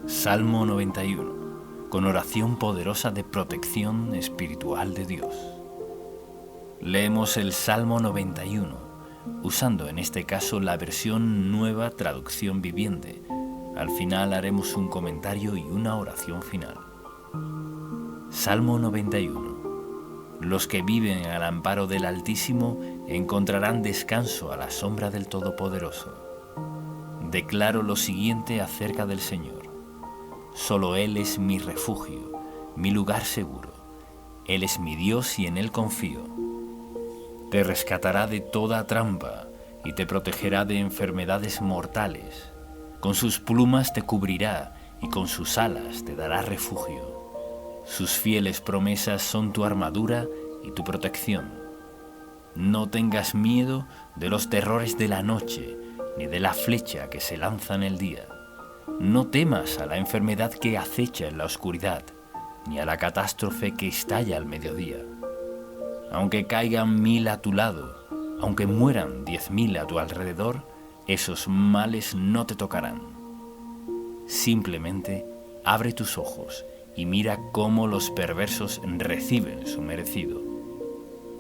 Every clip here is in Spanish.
Salmo 91, con oración poderosa de protección espiritual de Dios. Leemos el Salmo 91, usando en este caso la versión Nueva Traducción Viviente. Al final haremos un comentario y una oración final. Salmo 91. Los que viven al amparo del Altísimo encontrarán descanso a la sombra del Todopoderoso. Declaro lo siguiente acerca del Señor. Solo Él es mi refugio, mi lugar seguro. Él es mi Dios y en Él confío. Te rescatará de toda trampa y te protegerá de enfermedades mortales. Con sus plumas te cubrirá y con sus alas te dará refugio. Sus fieles promesas son tu armadura y tu protección. No tengas miedo de los terrores de la noche, ni de la flecha que se lanza en el día. No temas a la enfermedad que acecha en la oscuridad, ni a la catástrofe que estalla al mediodía. Aunque caigan 1000 a tu lado, aunque mueran 10.000 a tu alrededor, esos males no te tocarán. Simplemente abre tus ojos y mira cómo los perversos reciben su merecido.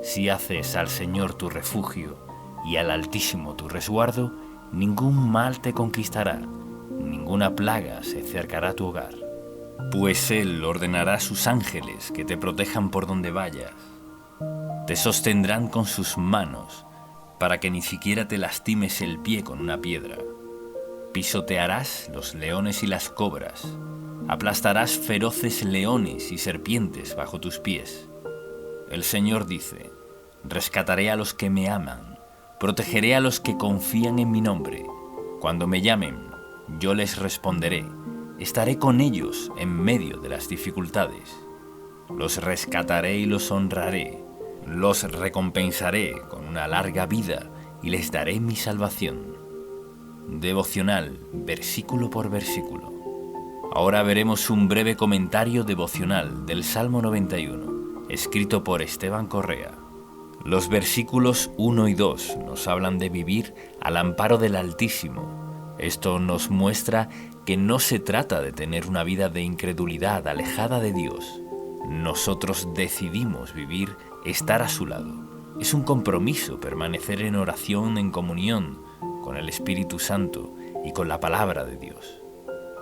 Si haces al Señor tu refugio y al Altísimo tu resguardo, ningún mal te conquistará, ninguna plaga se acercará a tu hogar. Pues Él ordenará a sus ángeles que te protejan por donde vayas. Te sostendrán con sus manos para que ni siquiera te lastimes el pie con una piedra. Pisotearás los leones y las cobras. Aplastarás feroces leones y serpientes bajo tus pies. El Señor dice: rescataré a los que me aman, protegeré a los que confían en mi nombre. Cuando me llamen, yo les responderé. Estaré con ellos en medio de las dificultades. Los rescataré y los honraré. Los recompensaré con una larga vida y les daré mi salvación. Devocional, versículo por versículo. Ahora veremos un breve comentario devocional del Salmo 91, escrito por Esteban Correa. Los versículos 1 y 2 nos hablan de vivir al amparo del Altísimo. Esto nos muestra que no se trata de tener una vida de incredulidad alejada de Dios. Nosotros decidimos vivir, estar a su lado. Es un compromiso permanecer en oración, en comunión con el Espíritu Santo y con la palabra de Dios.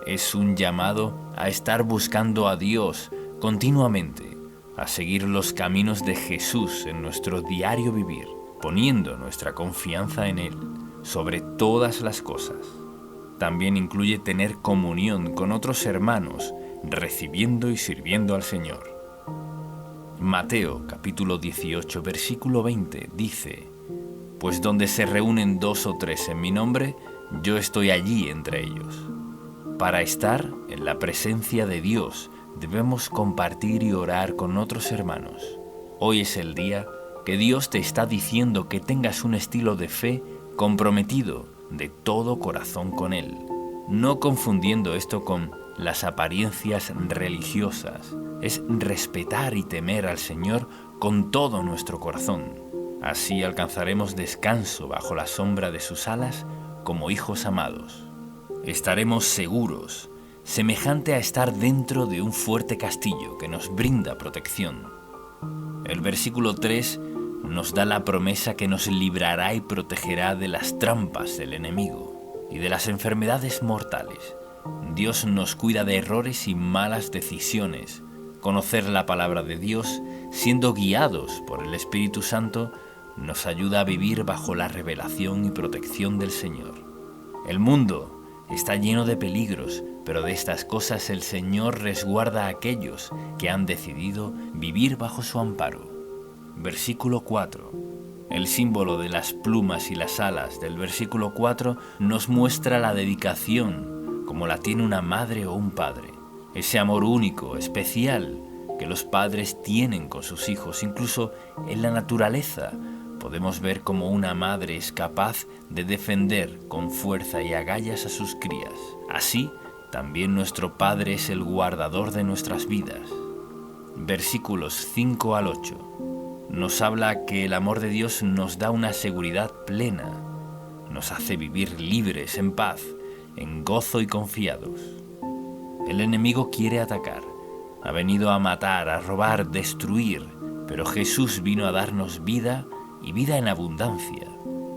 Es un llamado a estar buscando a Dios continuamente, a seguir los caminos de Jesús en nuestro diario vivir, poniendo nuestra confianza en Él sobre todas las cosas. También incluye tener comunión con otros hermanos, recibiendo y sirviendo al Señor. Mateo capítulo 18 versículo 20 dice: pues donde se reúnen 2 o 3 en mi nombre, yo estoy allí entre ellos. Para estar en la presencia de Dios debemos compartir y orar con otros hermanos. Hoy es el día que Dios te está diciendo que tengas un estilo de fe comprometido de todo corazón con Él, no confundiendo esto con las apariencias religiosas. Es respetar y temer al Señor con todo nuestro corazón. Así alcanzaremos descanso bajo la sombra de sus alas como hijos amados. Estaremos seguros, semejante a estar dentro de un fuerte castillo que nos brinda protección. El versículo 3 nos da la promesa que nos librará y protegerá de las trampas del enemigo y de las enfermedades mortales. Dios nos cuida de errores y malas decisiones. Conocer la palabra de Dios, siendo guiados por el Espíritu Santo, nos ayuda a vivir bajo la revelación y protección del Señor. El mundo está lleno de peligros, pero de estas cosas el Señor resguarda a aquellos que han decidido vivir bajo su amparo. Versículo 4. El símbolo de las plumas y las alas del versículo 4 nos muestra la dedicación, como la tiene una madre o un padre. Ese amor único, especial, que los padres tienen con sus hijos. Incluso en la naturaleza podemos ver cómo una madre es capaz de defender con fuerza y agallas a sus crías. Así, también nuestro Padre es el guardador de nuestras vidas. Versículos 5 al 8. Nos habla que el amor de Dios nos da una seguridad plena. Nos hace vivir libres, en paz, en gozo y confiados. El enemigo quiere atacar. Ha venido a matar, a robar, destruir, pero Jesús vino a darnos vida y vida en abundancia.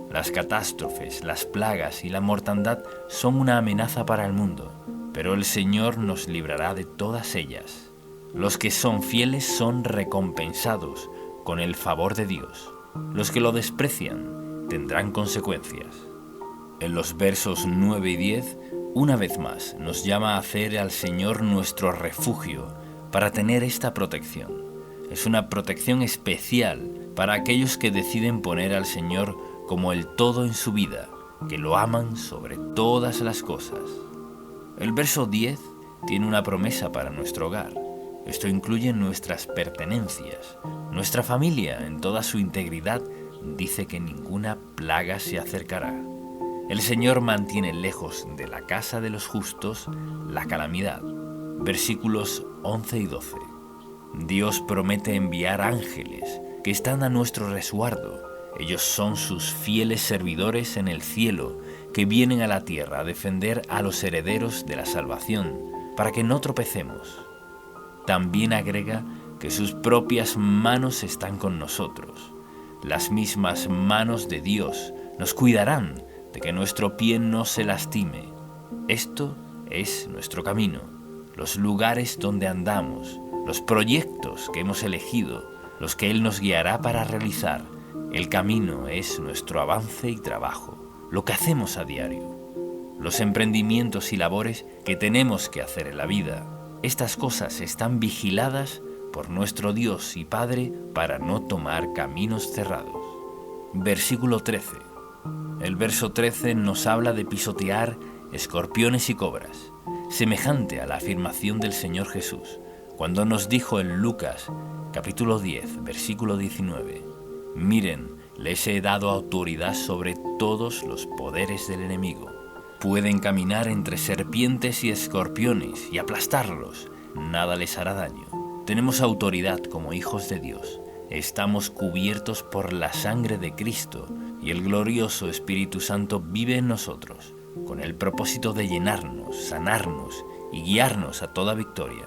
Las catástrofes, las plagas y la mortandad son una amenaza para el mundo, pero el Señor nos librará de todas ellas. Los que son fieles son recompensados con el favor de Dios. Los que lo desprecian tendrán consecuencias. En los versos 9 y 10, una vez más, nos llama a hacer al Señor nuestro refugio para tener esta protección. Es una protección especial para aquellos que deciden poner al Señor como el todo en su vida, que lo aman sobre todas las cosas. El verso 10 tiene una promesa para nuestro hogar. Esto incluye nuestras pertenencias. Nuestra familia, en toda su integridad, dice que ninguna plaga se acercará. El Señor mantiene lejos de la casa de los justos la calamidad. Versículos 11 y 12. Dios promete enviar ángeles que están a nuestro resguardo. Ellos son sus fieles servidores en el cielo, que vienen a la tierra a defender a los herederos de la salvación, para que no tropecemos. También agrega que sus propias manos están con nosotros. Las mismas manos de Dios nos cuidarán de que nuestro pie no se lastime. Esto es nuestro camino, los lugares donde andamos, los proyectos que hemos elegido, los que Él nos guiará para realizar. El camino es nuestro avance y trabajo, lo que hacemos a diario, los emprendimientos y labores que tenemos que hacer en la vida. Estas cosas están vigiladas por nuestro Dios y Padre para no tomar caminos cerrados. Versículo 13. El verso 13 nos habla de pisotear escorpiones y cobras, semejante a la afirmación del Señor Jesús, cuando nos dijo en Lucas, capítulo 10, versículo 19, «Miren, les he dado autoridad sobre todos los poderes del enemigo. Pueden caminar entre serpientes y escorpiones y aplastarlos. Nada les hará daño. Tenemos autoridad como hijos de Dios. Estamos cubiertos por la sangre de Cristo y el glorioso Espíritu Santo vive en nosotros, con el propósito de llenarnos, sanarnos y guiarnos a toda victoria.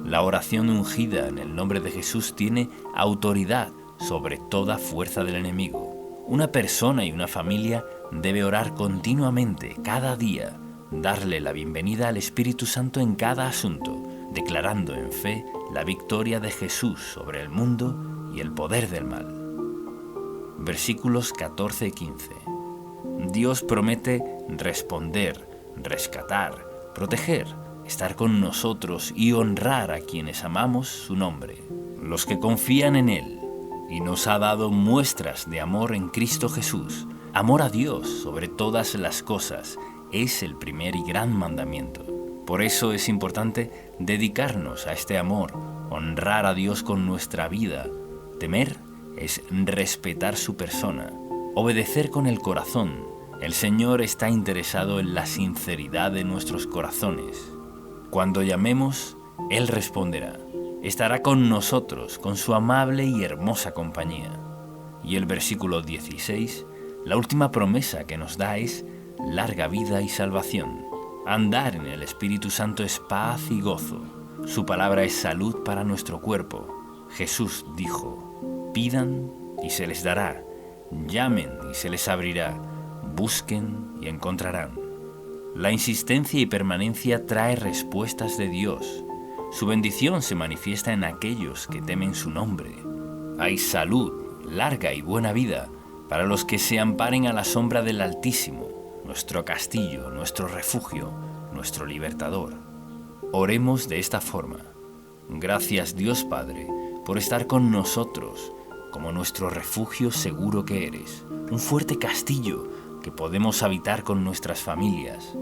La oración ungida en el nombre de Jesús tiene autoridad sobre toda fuerza del enemigo. Una persona y una familia debe orar continuamente, cada día, darle la bienvenida al Espíritu Santo en cada asunto, declarando en fe la victoria de Jesús sobre el mundo y el poder del mal. Versículos 14 y 15. Dios promete responder, rescatar, proteger, estar con nosotros y honrar a quienes amamos su nombre, los que confían en Él, y nos ha dado muestras de amor en Cristo Jesús. Amor a Dios sobre todas las cosas es el primer y gran mandamiento. Por eso es importante dedicarnos a este amor, honrar a Dios con nuestra vida. Temer es respetar su persona, obedecer con el corazón. El Señor está interesado en la sinceridad de nuestros corazones. Cuando llamemos, Él responderá. Estará con nosotros, con su amable y hermosa compañía. Y el versículo 16, la última promesa que nos da es larga vida y salvación. Andar en el Espíritu Santo es paz y gozo. Su palabra es salud para nuestro cuerpo. Jesús dijo, pidan y se les dará, llamen y se les abrirá, busquen y encontrarán. La insistencia y permanencia trae respuestas de Dios. Su bendición se manifiesta en aquellos que temen su nombre. Hay salud, larga y buena vida para los que se amparen a la sombra del Altísimo, nuestro castillo, nuestro refugio, nuestro libertador. Oremos de esta forma. Gracias, Dios Padre, por estar con nosotros, como nuestro refugio seguro que eres, un fuerte castillo que podemos habitar con nuestras familias.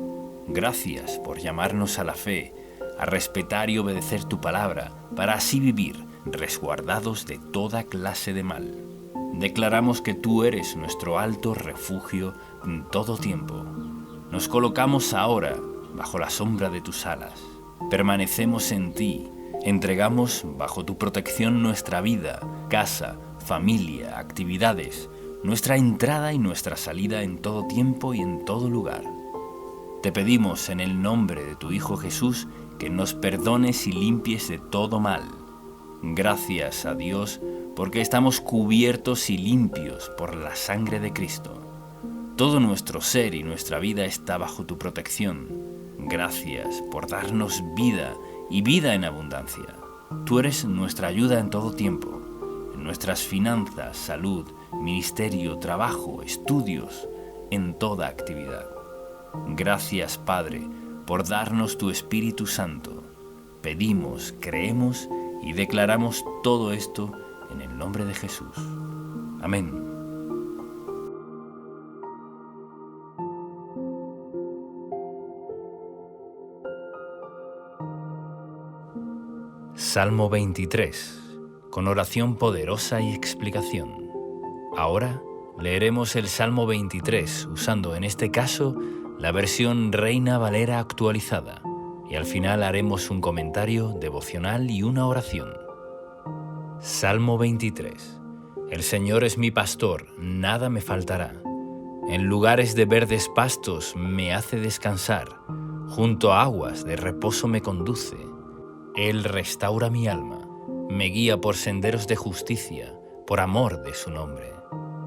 Gracias por llamarnos a la fe, a respetar y obedecer tu palabra, para así vivir resguardados de toda clase de mal. Declaramos que tú eres nuestro alto refugio en todo tiempo. Nos colocamos ahora bajo la sombra de tus alas. Permanecemos en ti. Entregamos bajo tu protección nuestra vida, casa, familia, actividades, nuestra entrada y nuestra salida en todo tiempo y en todo lugar. Te pedimos en el nombre de tu Hijo Jesús que nos perdones y limpies de todo mal. Gracias a Dios porque estamos cubiertos y limpios por la sangre de Cristo. Todo nuestro ser y nuestra vida está bajo tu protección. Gracias por darnos vida y vida en abundancia. Tú eres nuestra ayuda en todo tiempo, en nuestras finanzas, salud, ministerio, trabajo, estudios, en toda actividad. Gracias, Padre, por darnos tu Espíritu Santo. Pedimos, creemos y declaramos todo esto en el nombre de Jesús. Amén. Salmo 23, con oración poderosa y explicación. Ahora leeremos el Salmo 23 usando en este caso la versión Reina Valera actualizada y al final haremos un comentario devocional y una oración. Salmo 23. El Señor es mi pastor, nada me faltará. En lugares de verdes pastos me hace descansar, junto a aguas de reposo me conduce. Él restaura mi alma, me guía por senderos de justicia, por amor de su nombre.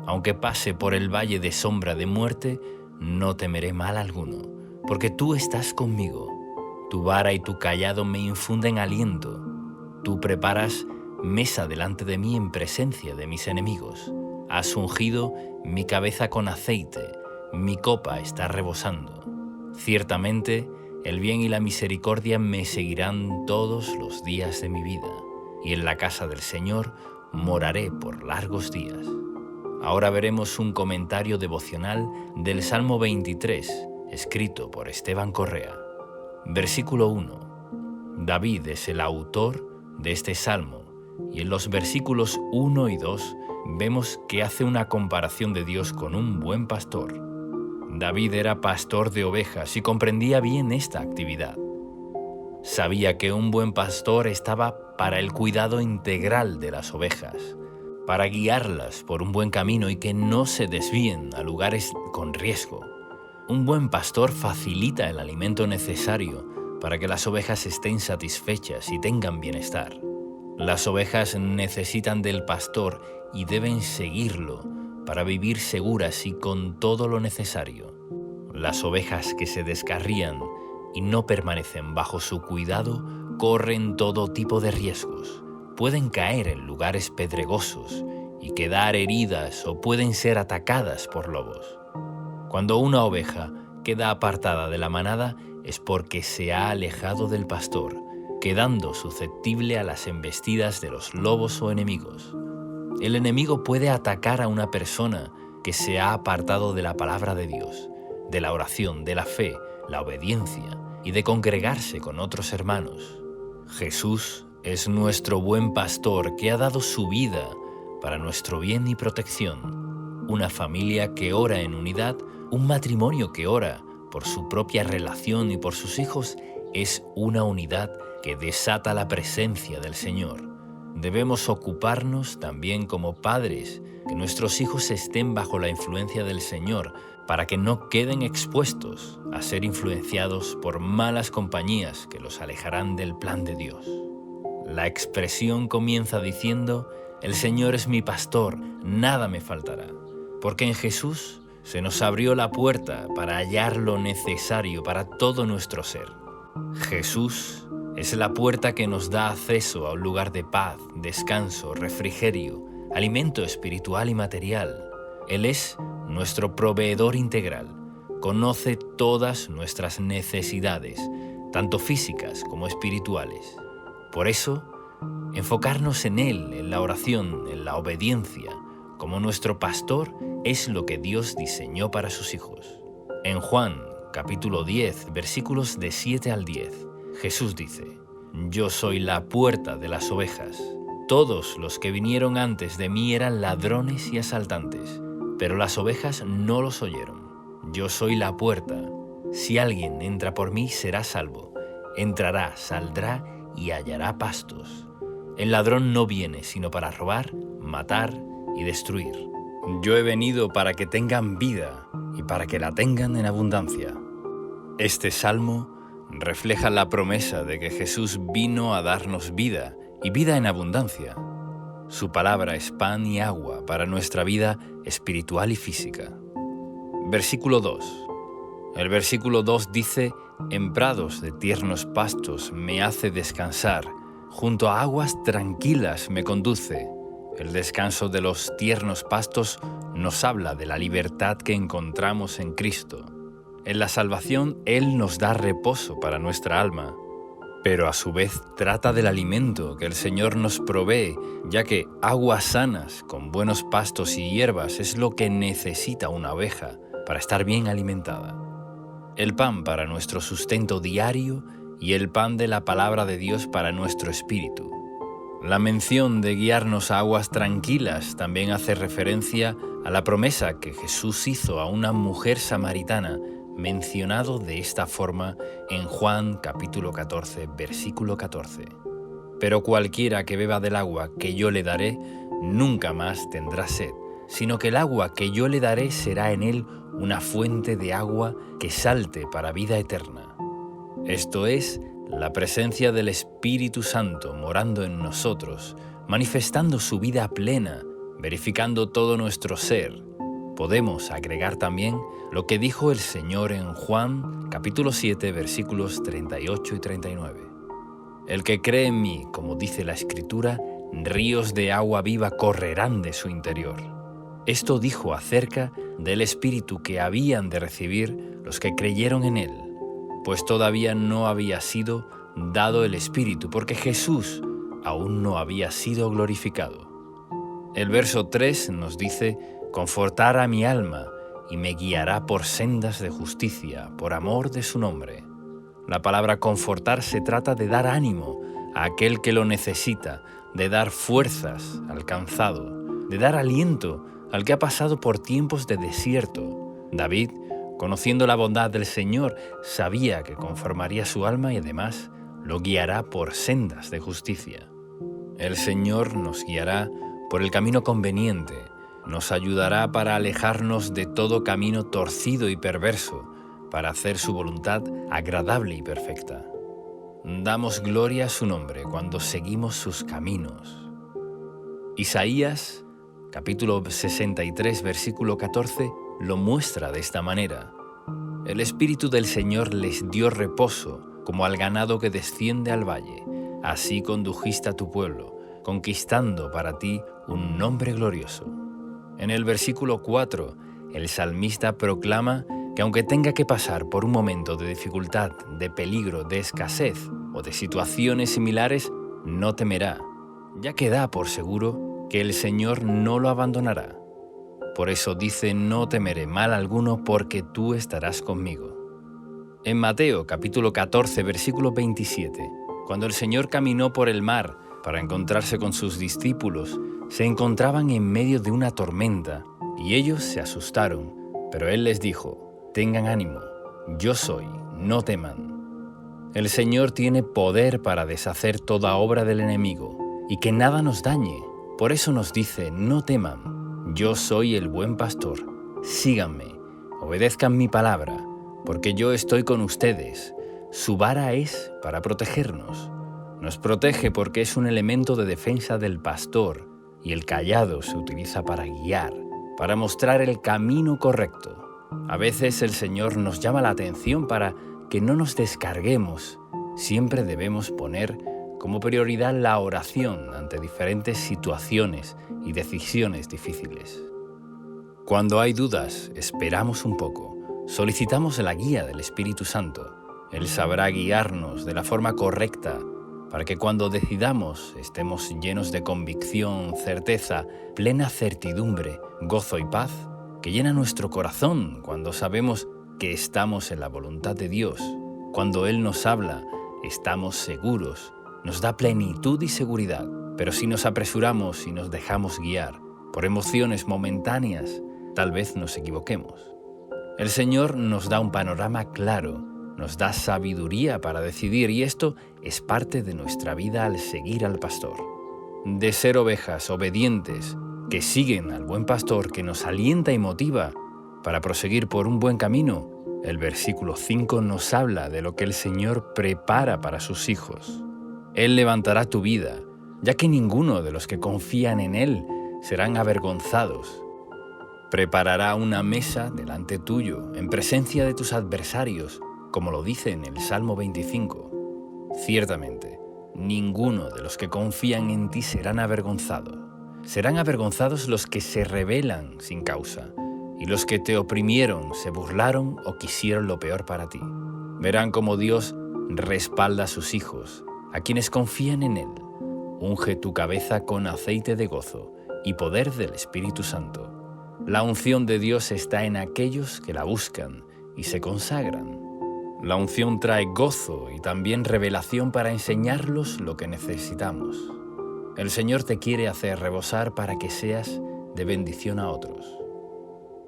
Aunque pase por el valle de sombra de muerte, no temeré mal alguno, porque tú estás conmigo. Tu vara y tu cayado me infunden aliento. Tú preparas mesa delante de mí en presencia de mis enemigos. Has ungido mi cabeza con aceite, mi copa está rebosando. Ciertamente, el bien y la misericordia me seguirán todos los días de mi vida, y en la casa del Señor moraré por largos días. Ahora veremos un comentario devocional del Salmo 23, escrito por Esteban Correa. Versículo 1. David es el autor de este salmo, y en los versículos 1 y 2 vemos que hace una comparación de Dios con un buen pastor. David era pastor de ovejas y comprendía bien esta actividad. Sabía que un buen pastor estaba para el cuidado integral de las ovejas, para guiarlas por un buen camino y que no se desvíen a lugares con riesgo. Un buen pastor facilita el alimento necesario para que las ovejas estén satisfechas y tengan bienestar. Las ovejas necesitan del pastor y deben seguirlo para vivir seguras y con todo lo necesario. Las ovejas que se descarrían y no permanecen bajo su cuidado corren todo tipo de riesgos. Pueden caer en lugares pedregosos y quedar heridas o pueden ser atacadas por lobos. Cuando una oveja queda apartada de la manada es porque se ha alejado del pastor, quedando susceptible a las embestidas de los lobos o enemigos. El enemigo puede atacar a una persona que se ha apartado de la palabra de Dios, de la oración, de la fe, la obediencia y de congregarse con otros hermanos. Jesús es nuestro buen pastor que ha dado su vida para nuestro bien y protección. Una familia que ora en unidad, un matrimonio que ora por su propia relación y por sus hijos, es una unidad que desata la presencia del Señor. Debemos ocuparnos también como padres, que nuestros hijos estén bajo la influencia del Señor, para que no queden expuestos a ser influenciados por malas compañías que los alejarán del plan de Dios. La expresión comienza diciendo: el Señor es mi pastor, nada me faltará, porque en Jesús se nos abrió la puerta para hallar lo necesario para todo nuestro ser. Jesús es la puerta que nos da acceso a un lugar de paz, descanso, refrigerio, alimento espiritual y material. Él es nuestro proveedor integral. Conoce todas nuestras necesidades, tanto físicas como espirituales. Por eso, enfocarnos en Él, en la oración, en la obediencia, como nuestro pastor, es lo que Dios diseñó para sus hijos. En Juan, capítulo 10, versículos de 7 al 10, Jesús dice: Yo soy la puerta de las ovejas. Todos los que vinieron antes de mí eran ladrones y asaltantes, pero las ovejas no los oyeron. Yo soy la puerta. Si alguien entra por mí, será salvo. Entrará, saldrá y hallará pastos. El ladrón no viene sino para robar, matar y destruir. Yo he venido para que tengan vida y para que la tengan en abundancia. Este salmo refleja la promesa de que Jesús vino a darnos vida y vida en abundancia. Su palabra es pan y agua para nuestra vida espiritual y física. Versículo 2. El versículo 2 dice: «En prados de tiernos pastos me hace descansar, junto a aguas tranquilas me conduce». El descanso de los tiernos pastos nos habla de la libertad que encontramos en Cristo. En la salvación, Él nos da reposo para nuestra alma, pero a su vez trata del alimento que el Señor nos provee, ya que aguas sanas, con buenos pastos y hierbas, es lo que necesita una oveja para estar bien alimentada. El pan para nuestro sustento diario y el pan de la palabra de Dios para nuestro espíritu. La mención de guiarnos a aguas tranquilas también hace referencia a la promesa que Jesús hizo a una mujer samaritana, mencionado de esta forma en Juan capítulo 14, versículo 14. «Pero cualquiera que beba del agua que yo le daré, nunca más tendrá sed, sino que el agua que yo le daré será en él una fuente de agua que salte para vida eterna». Esto es, la presencia del Espíritu Santo morando en nosotros, manifestando su vida plena, verificando todo nuestro ser. Podemos agregar también lo que dijo el Señor en Juan capítulo 7, versículos 38 y 39. «El que cree en mí, como dice la Escritura, ríos de agua viva correrán de su interior». Esto dijo acerca del Espíritu que habían de recibir los que creyeron en Él, pues todavía no había sido dado el Espíritu, porque Jesús aún no había sido glorificado. El verso 3 nos dice: «Confortará mi alma y me guiará por sendas de justicia, por amor de su nombre». La palabra confortar se trata de dar ánimo a aquel que lo necesita, de dar fuerzas al cansado, de dar aliento al que ha pasado por tiempos de desierto. David, conociendo la bondad del Señor, sabía que conformaría su alma y además lo guiará por sendas de justicia. El Señor nos guiará por el camino conveniente, nos ayudará para alejarnos de todo camino torcido y perverso, para hacer su voluntad agradable y perfecta. Damos gloria a su nombre cuando seguimos sus caminos. Isaías, capítulo 63, versículo 14, lo muestra de esta manera: «El Espíritu del Señor les dio reposo, como al ganado que desciende al valle. Así condujiste a tu pueblo, conquistando para ti un nombre glorioso». En el versículo 4, el salmista proclama que aunque tenga que pasar por un momento de dificultad, de peligro, de escasez o de situaciones similares, no temerá, ya que da por seguro que el Señor no lo abandonará. Por eso dice: «No temeré mal alguno, porque tú estarás conmigo». En Mateo capítulo 14, versículo 27, cuando el Señor caminó por el mar para encontrarse con sus discípulos, se encontraban en medio de una tormenta y ellos se asustaron, pero Él les dijo: «Tengan ánimo, yo soy, no teman». El Señor tiene poder para deshacer toda obra del enemigo y que nada nos dañe. Por eso nos dice: «No teman, yo soy el buen pastor, síganme, obedezcan mi palabra, porque yo estoy con ustedes». Su vara es para protegernos. Nos protege porque es un elemento de defensa del pastor, y el cayado se utiliza para guiar, para mostrar el camino correcto. A veces el Señor nos llama la atención para que no nos descarguemos. Siempre debemos poner como prioridad la oración ante diferentes situaciones y decisiones difíciles. Cuando hay dudas, esperamos un poco. Solicitamos la guía del Espíritu Santo. Él sabrá guiarnos de la forma correcta para que cuando decidamos estemos llenos de convicción, certeza, plena certidumbre, gozo y paz, que llena nuestro corazón cuando sabemos que estamos en la voluntad de Dios. Cuando Él nos habla, estamos seguros, nos da plenitud y seguridad. Pero si nos apresuramos y nos dejamos guiar por emociones momentáneas, tal vez nos equivoquemos. El Señor nos da un panorama claro, nos da sabiduría para decidir, y esto es parte de nuestra vida al seguir al pastor. De ser ovejas obedientes que siguen al buen pastor que nos alienta y motiva para proseguir por un buen camino, El versículo 5 nos habla de lo que el Señor prepara para sus hijos. Él levantará tu vida, ya que ninguno de los que confían en Él serán avergonzados. Preparará una mesa delante tuyo, en presencia de tus adversarios, como lo dice en el Salmo 25. Ciertamente, ninguno de los que confían en ti serán avergonzados. Serán avergonzados los que se rebelan sin causa, y los que te oprimieron, se burlaron o quisieron lo peor para ti. Verán cómo Dios respalda a sus hijos, a quienes confían en Él. Unge tu cabeza con aceite de gozo y poder del Espíritu Santo. La unción de Dios está en aquellos que la buscan y se consagran. La unción trae gozo y también revelación para enseñarlos lo que necesitamos. El Señor te quiere hacer rebosar para que seas de bendición a otros.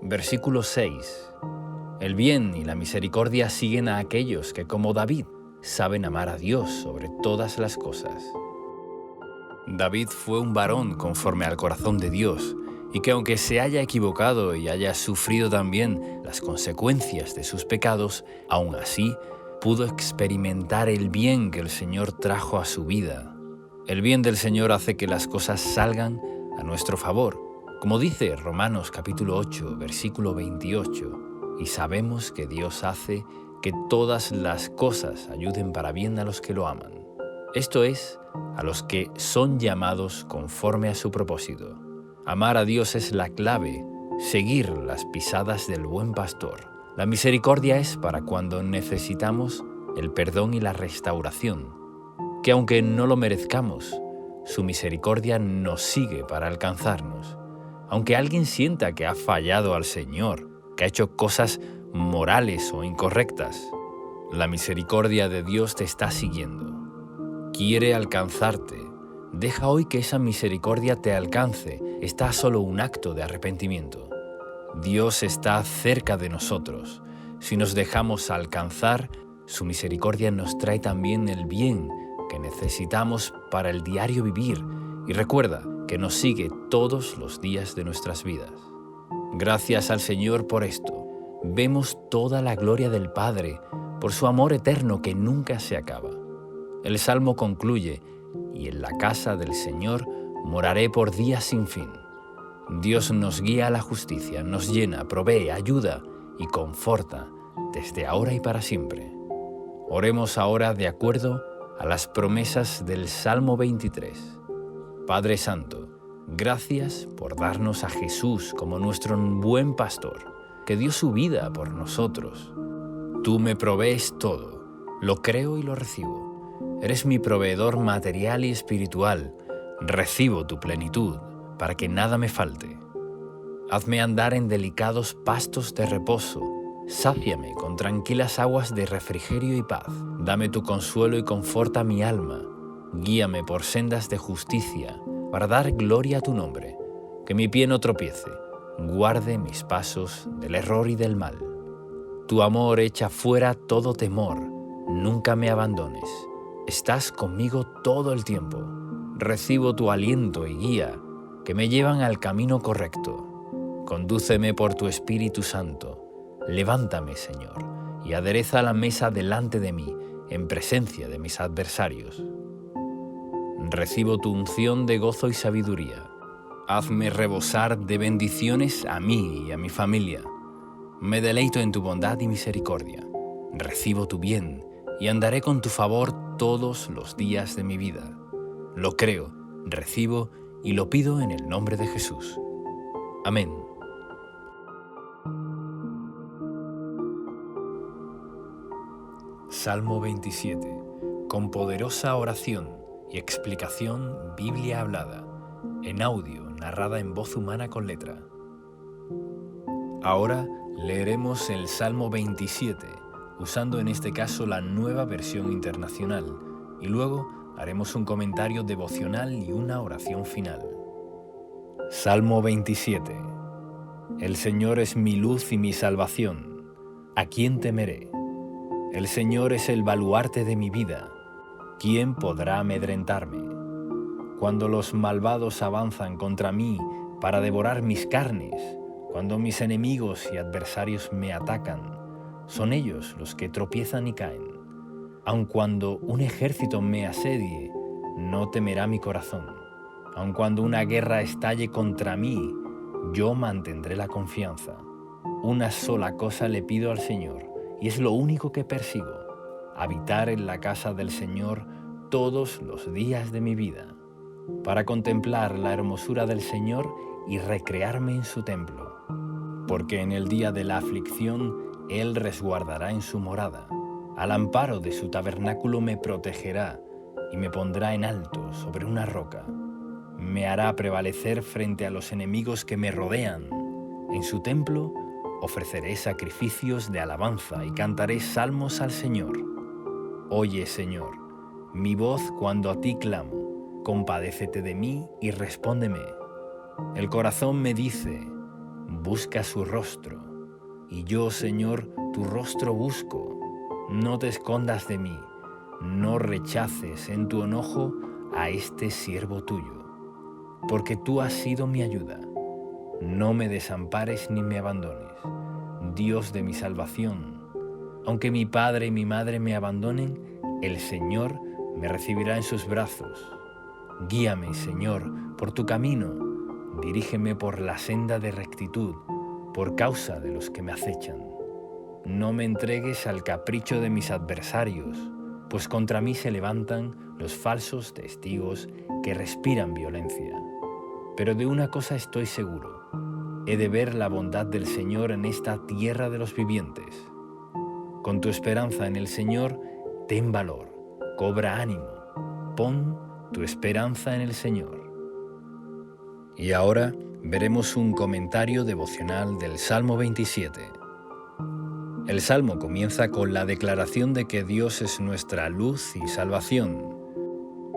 Versículo 6. El bien y la misericordia siguen a aquellos que, como David, saben amar a Dios sobre todas las cosas. David fue un varón conforme al corazón de Dios, y que aunque se haya equivocado y haya sufrido también las consecuencias de sus pecados, aún así pudo experimentar el bien que el Señor trajo a su vida. El bien del Señor hace que las cosas salgan a nuestro favor, como dice Romanos capítulo 8, versículo 28, y sabemos que Dios hace que todas las cosas ayuden para bien a los que lo aman. Esto es, a los que son llamados conforme a su propósito. Amar a Dios es la clave, seguir las pisadas del buen pastor. La misericordia es para cuando necesitamos el perdón y la restauración, que aunque no lo merezcamos, su misericordia nos sigue para alcanzarnos. Aunque alguien sienta que ha fallado al Señor, que ha hecho cosas morales o incorrectas, la misericordia de Dios te está siguiendo. Quiere alcanzarte. Deja hoy que esa misericordia te alcance. Está solo un acto de arrepentimiento. Dios está cerca de nosotros. Si nos dejamos alcanzar, su misericordia nos trae también el bien que necesitamos para el diario vivir. Y recuerda que nos sigue todos los días de nuestras vidas. Gracias al Señor por esto. Vemos toda la gloria del Padre por su amor eterno que nunca se acaba. El Salmo concluye: y en la casa del Señor moraré por días sin fin. Dios nos guía a la justicia, nos llena, provee, ayuda y conforta desde ahora y para siempre. Oremos ahora de acuerdo a las promesas del Salmo 23. Padre Santo, gracias por darnos a Jesús como nuestro buen pastor, que dio su vida por nosotros. Tú me provees todo, lo creo y lo recibo. Eres mi proveedor material y espiritual. Recibo tu plenitud para que nada me falte. Hazme andar en delicados pastos de reposo. Sáciame con tranquilas aguas de refrigerio y paz. Dame tu consuelo y conforta mi alma. Guíame por sendas de justicia para dar gloria a tu nombre. Que mi pie no tropiece. Guarde mis pasos del error y del mal. Tu amor echa fuera todo temor. Nunca me abandones. Estás conmigo todo el tiempo. Recibo tu aliento y guía, que me llevan al camino correcto. Condúceme por tu Espíritu Santo. Levántame, Señor, y adereza la mesa delante de mí, en presencia de mis adversarios. Recibo tu unción de gozo y sabiduría. Hazme rebosar de bendiciones a mí y a mi familia. Me deleito en tu bondad y misericordia. Recibo tu bien y andaré con tu favor todos los días de mi vida. Lo creo, recibo y lo pido en el nombre de Jesús. Amén. Salmo 27. Con poderosa oración y explicación, Biblia hablada, en audio, narrada en voz humana con letra. Ahora leeremos el Salmo 27, usando en este caso la Nueva Versión Internacional, y luego haremos un comentario devocional y una oración final. Salmo 27. El Señor es mi luz y mi salvación. ¿A quién temeré? El Señor es el baluarte de mi vida. ¿Quién podrá amedrentarme? Cuando los malvados avanzan contra mí para devorar mis carnes, cuando mis enemigos y adversarios me atacan, Son ellos los que tropiezan y caen. Aun cuando un ejército me asedie, no temerá mi corazón. Aun cuando una guerra estalle contra mí, yo mantendré la confianza. Una sola cosa le pido al Señor, y es lo único que persigo: habitar en la casa del Señor todos los días de mi vida, para contemplar la hermosura del Señor y recrearme en su templo. Porque en el día de la aflicción Él resguardará en su morada, al amparo de su tabernáculo me protegerá y me pondrá en alto sobre una roca. Me hará prevalecer frente a los enemigos que me rodean. En su templo ofreceré sacrificios de alabanza y cantaré salmos al Señor. Oye, Señor, mi voz cuando a ti clamo, compadécete de mí y respóndeme. El corazón me dice: busca su rostro. Y yo, Señor, tu rostro busco. No te escondas de mí, no rechaces en tu enojo a este siervo tuyo, porque tú has sido mi ayuda. No me desampares ni me abandones, Dios de mi salvación. Aunque mi padre y mi madre me abandonen, el Señor me recibirá en sus brazos. Guíame, Señor, por tu camino, dirígeme por la senda de rectitud, por causa de los que me acechan. No me entregues al capricho de mis adversarios, pues contra mí se levantan los falsos testigos que respiran violencia. Pero de una cosa estoy seguro: he de ver la bondad del Señor en esta tierra de los vivientes. Con tu esperanza en el Señor, ten valor, cobra ánimo, pon tu esperanza en el Señor. Y ahora veremos un comentario devocional del Salmo 27. El Salmo comienza con la declaración de que Dios es nuestra luz y salvación.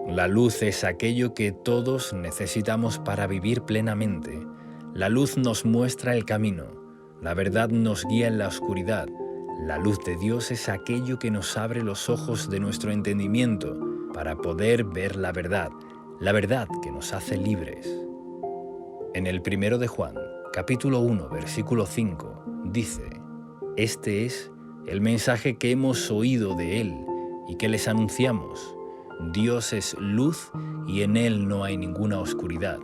La luz es aquello que todos necesitamos para vivir plenamente. La luz nos muestra el camino, la verdad nos guía en la oscuridad. La luz de Dios es aquello que nos abre los ojos de nuestro entendimiento para poder ver la verdad que nos hace libres. En el 1 de Juan, capítulo 1, versículo 5, dice: este es el mensaje que hemos oído de Él y que les anunciamos. Dios es luz y en Él no hay ninguna oscuridad.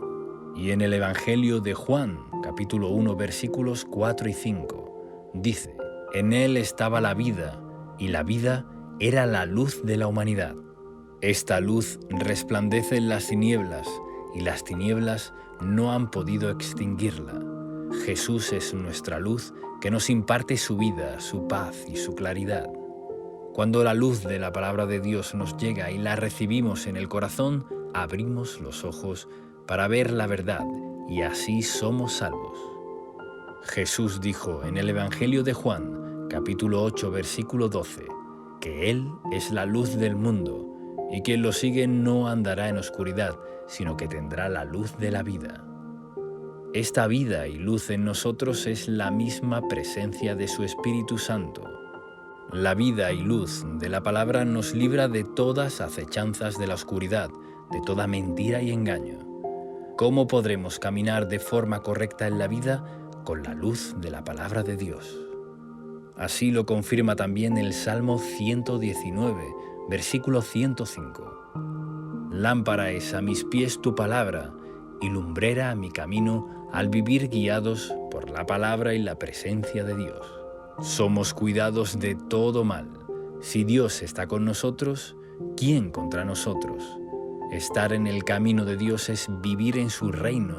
Y en el Evangelio de Juan, capítulo 1, versículos 4 y 5, dice: en Él estaba la vida, y la vida era la luz de la humanidad. Esta luz resplandece en las tinieblas, y las tinieblas no han podido extinguirla. Jesús es nuestra luz que nos imparte su vida, su paz y su claridad. Cuando la luz de la palabra de Dios nos llega y la recibimos en el corazón, abrimos los ojos para ver la verdad y así somos salvos. Jesús dijo en el Evangelio de Juan, capítulo 8, versículo 12, que Él es la luz del mundo y quien lo sigue no andará en oscuridad, sino que tendrá la luz de la vida. Esta vida y luz en nosotros es la misma presencia de su Espíritu Santo. La vida y luz de la palabra nos libra de todas acechanzas de la oscuridad, de toda mentira y engaño. ¿Cómo podremos caminar de forma correcta en la vida? Con la luz de la palabra de Dios. Así lo confirma también el Salmo 119, versículo 105. Lámpara es a mis pies tu palabra y lumbrera a mi camino al vivir guiados por la palabra y la presencia de Dios. Somos cuidados de todo mal. Si Dios está con nosotros, ¿quién contra nosotros? Estar en el camino de Dios es vivir en su reino,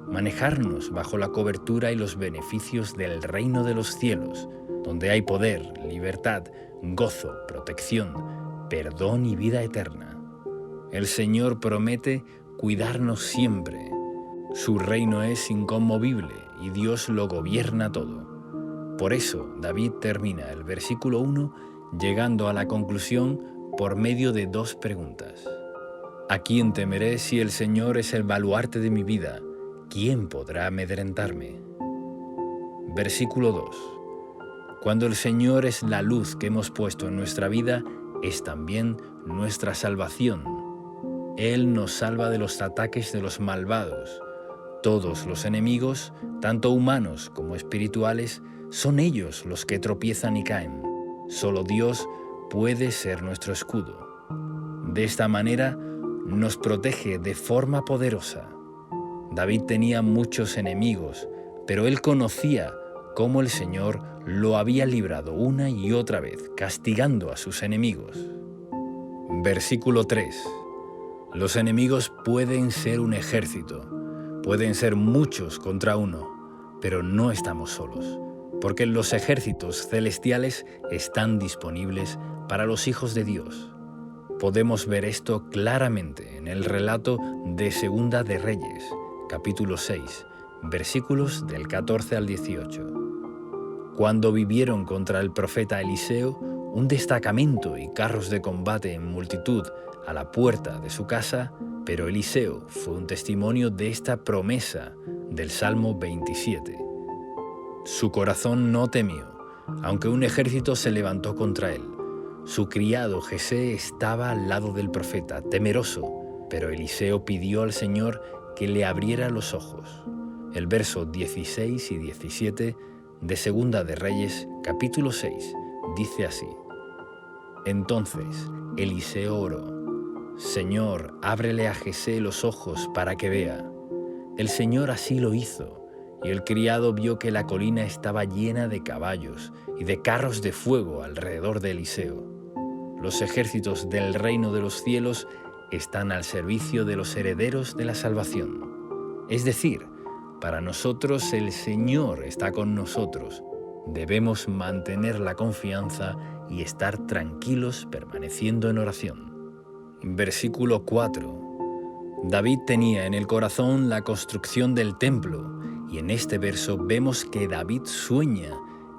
manejarnos bajo la cobertura y los beneficios del reino de los cielos, donde hay poder, libertad, gozo, protección, perdón y vida eterna. El Señor promete cuidarnos siempre. Su reino es inconmovible y Dios lo gobierna todo. Por eso David termina el versículo 1 llegando a la conclusión por medio de dos preguntas. ¿A quién temeré si el Señor es el baluarte de mi vida? ¿Quién podrá amedrentarme? Versículo 2. Cuando el Señor es la luz que hemos puesto en nuestra vida, es también nuestra salvación. Él nos salva de los ataques de los malvados. Todos los enemigos, tanto humanos como espirituales, son ellos los que tropiezan y caen. Solo Dios puede ser nuestro escudo. De esta manera nos protege de forma poderosa. David tenía muchos enemigos, pero él conocía cómo el Señor lo había librado una y otra vez, castigando a sus enemigos. Versículo 3. Los enemigos pueden ser un ejército, pueden ser muchos contra uno, pero no estamos solos, porque los ejércitos celestiales están disponibles para los hijos de Dios. Podemos ver esto claramente en el relato de Segunda de Reyes, capítulo 6, versículos del 14 al 18. Cuando vivieron contra el profeta Eliseo, un destacamento y carros de combate en multitud a la puerta de su casa, pero Eliseo fue un testimonio de esta promesa del Salmo 27. Su corazón no temió, aunque un ejército se levantó contra él. Su criado Jesé estaba al lado del profeta, temeroso, pero Eliseo pidió al Señor que le abriera los ojos. El verso 16 y 17 de Segunda de Reyes, capítulo 6, dice así: Entonces Eliseo oró: Señor, ábrele a Jesé los ojos para que vea. El Señor así lo hizo, y el criado vio que la colina estaba llena de caballos y de carros de fuego alrededor de Eliseo. Los ejércitos del reino de los cielos están al servicio de los herederos de la salvación. Es decir, para nosotros el Señor está con nosotros. Debemos mantener la confianza y estar tranquilos permaneciendo en oración. Versículo 4. David tenía en el corazón la construcción del templo, y en este verso vemos que David sueña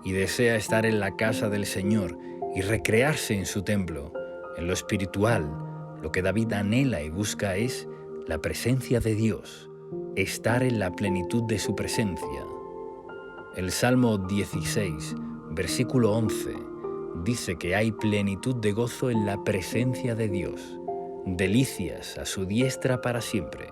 y desea estar en la casa del Señor y recrearse en su templo. En lo espiritual, lo que David anhela y busca es la presencia de Dios, estar en la plenitud de su presencia. El Salmo 16, versículo 11, dice que hay plenitud de gozo en la presencia de Dios, delicias a su diestra para siempre.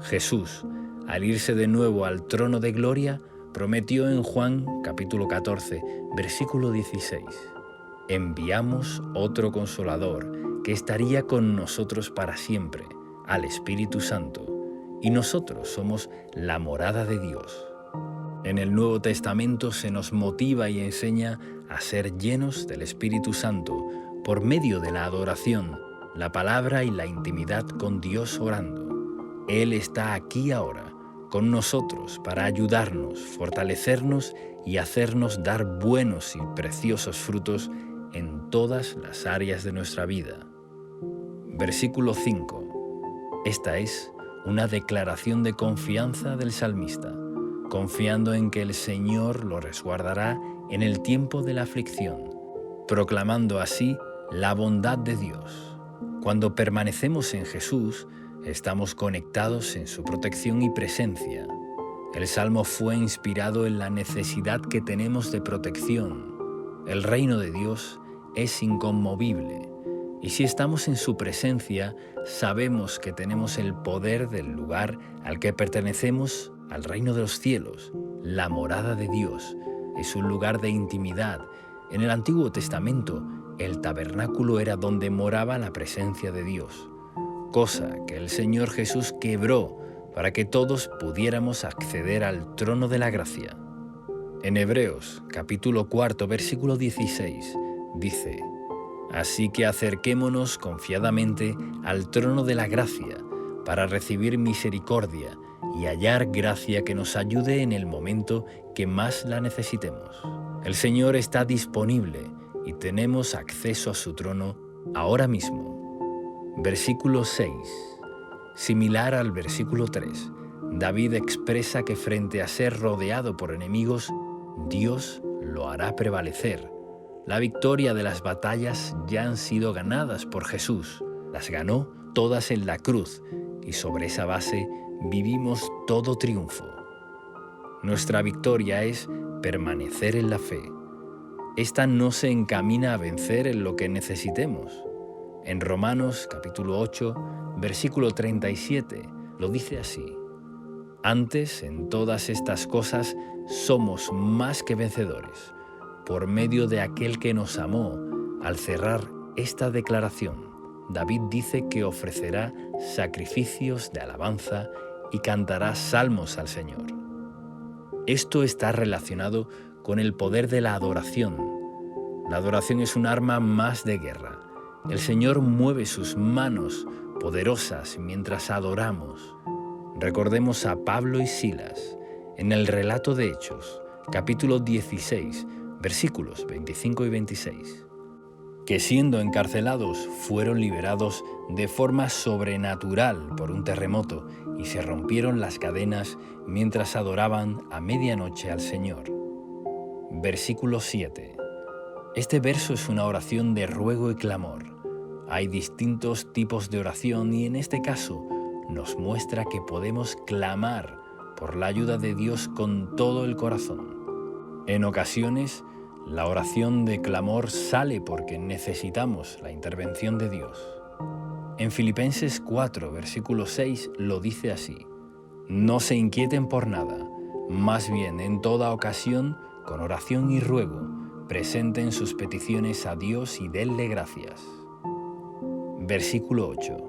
Jesús, al irse de nuevo al trono de gloria, prometió en Juan capítulo 14, versículo 16: Enviamos otro Consolador que estaría con nosotros para siempre, al Espíritu Santo, y nosotros somos la morada de Dios. En el Nuevo Testamento se nos motiva y enseña a ser llenos del Espíritu Santo por medio de la adoración, la palabra y la intimidad con Dios orando. Él está aquí ahora, con nosotros, para ayudarnos, fortalecernos y hacernos dar buenos y preciosos frutos en todas las áreas de nuestra vida. Versículo 5. Esta es una declaración de confianza del salmista, confiando en que el Señor lo resguardará en el tiempo de la aflicción, proclamando así la bondad de Dios. Cuando permanecemos en Jesús, estamos conectados en su protección y presencia. El Salmo fue inspirado en la necesidad que tenemos de protección. El reino de Dios es inconmovible, y si estamos en su presencia, sabemos que tenemos el poder del lugar al que pertenecemos, al reino de los cielos. La morada de Dios es un lugar de intimidad. En el Antiguo Testamento, el tabernáculo era donde moraba la presencia de Dios, cosa que el Señor Jesús quebró para que todos pudiéramos acceder al trono de la gracia. En Hebreos, capítulo 4, versículo 16, dice: Así que acerquémonos confiadamente al trono de la gracia para recibir misericordia y hallar gracia que nos ayude en el momento que más la necesitemos. El Señor está disponible y tenemos acceso a su trono ahora mismo. Versículo 6. Similar al versículo 3, David expresa que frente a ser rodeado por enemigos, Dios lo hará prevalecer. La victoria de las batallas ya han sido ganadas por Jesús. Las ganó todas en la cruz y sobre esa base vivimos todo triunfo. Nuestra victoria es permanecer en la fe. Esta no se encamina a vencer en lo que necesitemos. En Romanos capítulo 8, versículo 37, lo dice así: Antes, en todas estas cosas, somos más que vencedores, por medio de aquel que nos amó. Al cerrar esta declaración, David dice que ofrecerá sacrificios de alabanza y cantará salmos al Señor. Esto está relacionado con el poder de la adoración. La adoración es un arma más de guerra. El Señor mueve sus manos poderosas mientras adoramos. Recordemos a Pablo y Silas en el relato de Hechos, capítulo 16, versículos 25 y 26, que siendo encarcelados fueron liberados de forma sobrenatural por un terremoto y se rompieron las cadenas mientras adoraban a medianoche al Señor. Versículo 7. Este verso es una oración de ruego y clamor. Hay distintos tipos de oración y en este caso nos muestra que podemos clamar por la ayuda de Dios con todo el corazón. En ocasiones, la oración de clamor sale porque necesitamos la intervención de Dios. En Filipenses 4, versículo 6 lo dice así: no se inquieten por nada, más bien en toda ocasión, con oración y ruego, presenten sus peticiones a Dios y denle gracias. Versículo 8.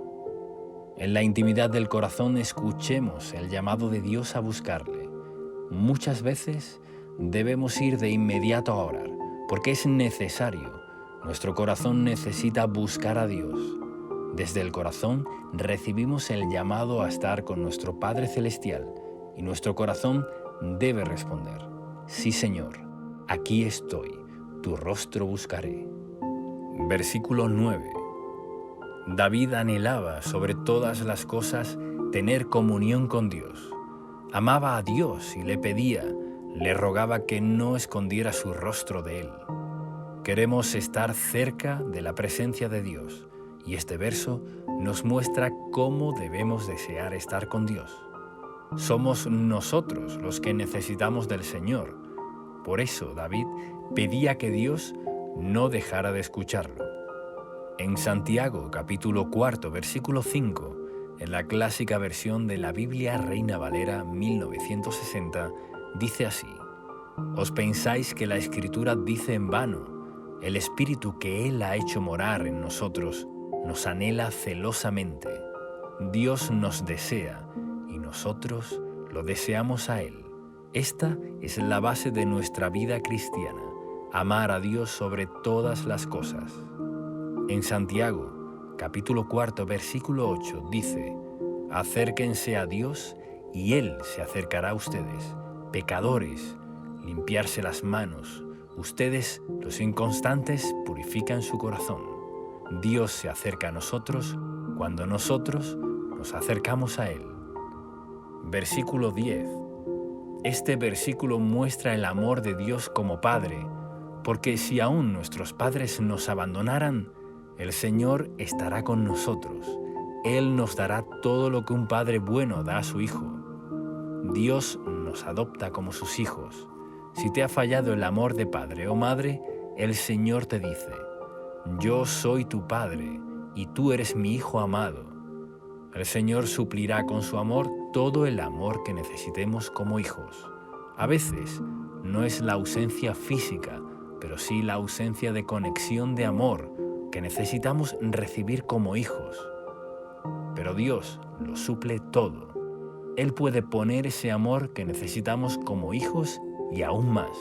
En la intimidad del corazón escuchemos el llamado de Dios a buscarle. Muchas veces debemos ir de inmediato a orar, porque es necesario. Nuestro corazón necesita buscar a Dios. Desde el corazón recibimos el llamado a estar con nuestro Padre Celestial y nuestro corazón debe responder: sí, Señor, aquí estoy, tu rostro buscaré. Versículo 9. David anhelaba sobre todas las cosas tener comunión con Dios. Amaba a Dios y le pedía, le rogaba que no escondiera su rostro de él. Queremos estar cerca de la presencia de Dios y este verso nos muestra cómo debemos desear estar con Dios. Somos nosotros los que necesitamos del Señor. Por eso David pedía que Dios no dejara de escucharlo. En Santiago, capítulo 4, versículo 5, en la clásica versión de la Biblia Reina Valera 1960, dice así: ¿os pensáis que la Escritura dice en vano? El Espíritu que Él ha hecho morar en nosotros nos anhela celosamente. Dios nos desea y nosotros lo deseamos a Él. Esta es la base de nuestra vida cristiana, amar a Dios sobre todas las cosas. En Santiago, capítulo 4, versículo 8, dice: acérquense a Dios y Él se acercará a ustedes. Pecadores, limpiarse las manos. Ustedes, los inconstantes, purifican su corazón. Dios se acerca a nosotros cuando nosotros nos acercamos a Él. Versículo 10. Este versículo muestra el amor de Dios como Padre, porque si aún nuestros padres nos abandonaran, el Señor estará con nosotros. Él nos dará todo lo que un padre bueno da a su hijo. Dios nos adopta como sus hijos. Si te ha fallado el amor de padre o madre, el Señor te dice: yo soy tu Padre y tú eres mi Hijo amado. El Señor suplirá con su amor todo el amor que necesitemos como hijos. A veces no es la ausencia física, pero sí la ausencia de conexión de amor que necesitamos recibir como hijos. Pero Dios lo suple todo. Él puede poner ese amor que necesitamos como hijos y aún más.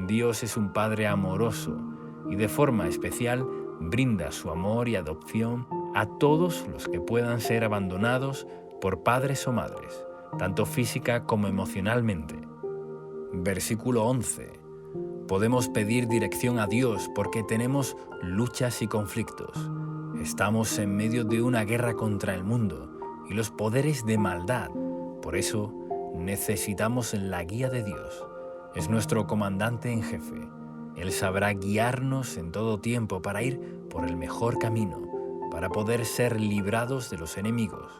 Dios es un Padre amoroso y de forma especial brinda su amor y adopción a todos los que puedan ser abandonados por padres o madres, tanto física como emocionalmente. Versículo 11. Podemos pedir dirección a Dios porque tenemos luchas y conflictos. Estamos en medio de una guerra contra el mundo y los poderes de maldad. Por eso necesitamos la guía de Dios. Es nuestro comandante en jefe. Él sabrá guiarnos en todo tiempo para ir por el mejor camino, para poder ser librados de los enemigos.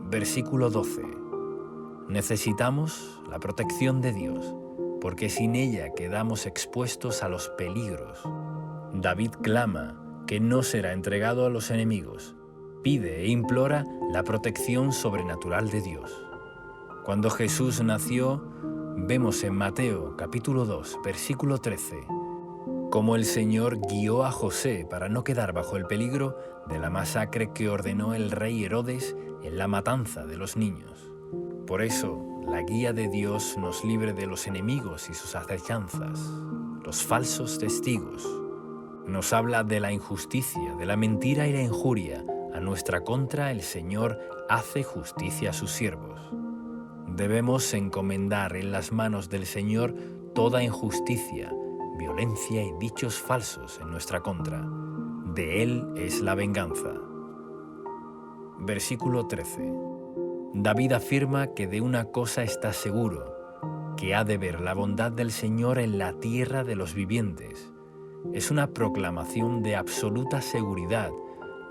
Versículo 12. Necesitamos la protección de Dios, porque sin ella quedamos expuestos a los peligros. David clama que no será entregado a los enemigos. Pide e implora la protección sobrenatural de Dios. Cuando Jesús nació, vemos en Mateo capítulo 2, versículo 13, cómo el Señor guió a José para no quedar bajo el peligro de la masacre que ordenó el rey Herodes en la matanza de los niños. Por eso, la guía de Dios nos libre de los enemigos y sus acechanzas, los falsos testigos. Nos habla de la injusticia, de la mentira y la injuria. A nuestra contra el Señor hace justicia a sus siervos. Debemos encomendar en las manos del Señor toda injusticia, violencia y dichos falsos en nuestra contra. De Él es la venganza. Versículo 13. David afirma que de una cosa está seguro, que ha de ver la bondad del Señor en la tierra de los vivientes. Es una proclamación de absoluta seguridad,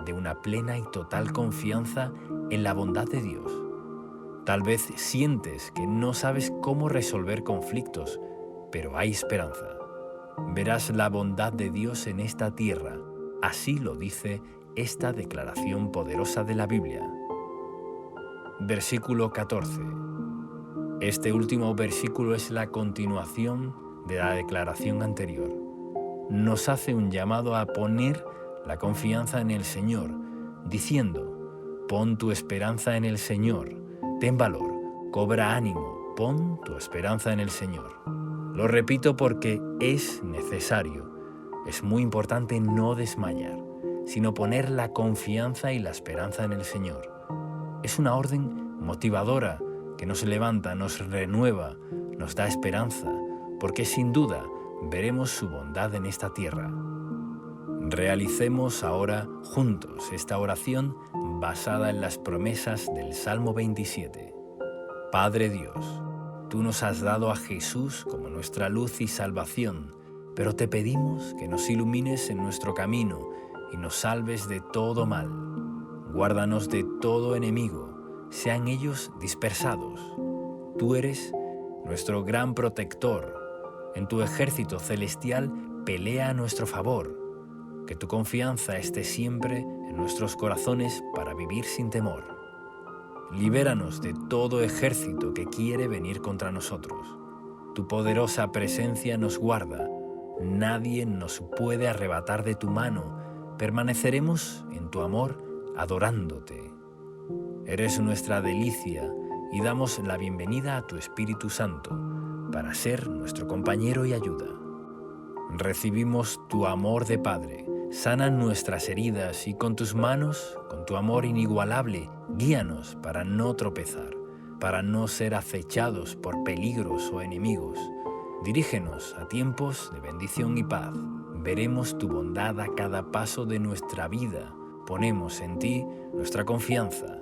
de una plena y total confianza en la bondad de Dios. Tal vez sientes que no sabes cómo resolver conflictos, pero hay esperanza. Verás la bondad de Dios en esta tierra. Así lo dice esta declaración poderosa de la Biblia. Versículo 14. Este último versículo es la continuación de la declaración anterior. Nos hace un llamado a poner la confianza en el Señor, diciendo: pon tu esperanza en el Señor, ten valor, cobra ánimo, pon tu esperanza en el Señor. Lo repito porque es necesario. Es muy importante no desmayar, sino poner la confianza y la esperanza en el Señor. Es una orden motivadora que nos levanta, nos renueva, nos da esperanza, porque sin duda veremos su bondad en esta tierra. Realicemos ahora juntos esta oración basada en las promesas del Salmo 27. Padre Dios, tú nos has dado a Jesús como nuestra luz y salvación, pero te pedimos que nos ilumines en nuestro camino y nos salves de todo mal. Guárdanos de todo enemigo, sean ellos dispersados. Tú eres nuestro gran protector. En tu ejército celestial pelea a nuestro favor. Que tu confianza esté siempre en nuestros corazones para vivir sin temor. Libéranos de todo ejército que quiere venir contra nosotros. Tu poderosa presencia nos guarda. Nadie nos puede arrebatar de tu mano. Permaneceremos en tu amor adorándote. Eres nuestra delicia y damos la bienvenida a tu Espíritu Santo para ser nuestro compañero y ayuda. Recibimos tu amor de Padre. Sana nuestras heridas y con tus manos, con tu amor inigualable, guíanos para no tropezar, para no ser acechados por peligros o enemigos. Dirígenos a tiempos de bendición y paz. Veremos tu bondad a cada paso de nuestra vida. Ponemos en ti nuestra confianza.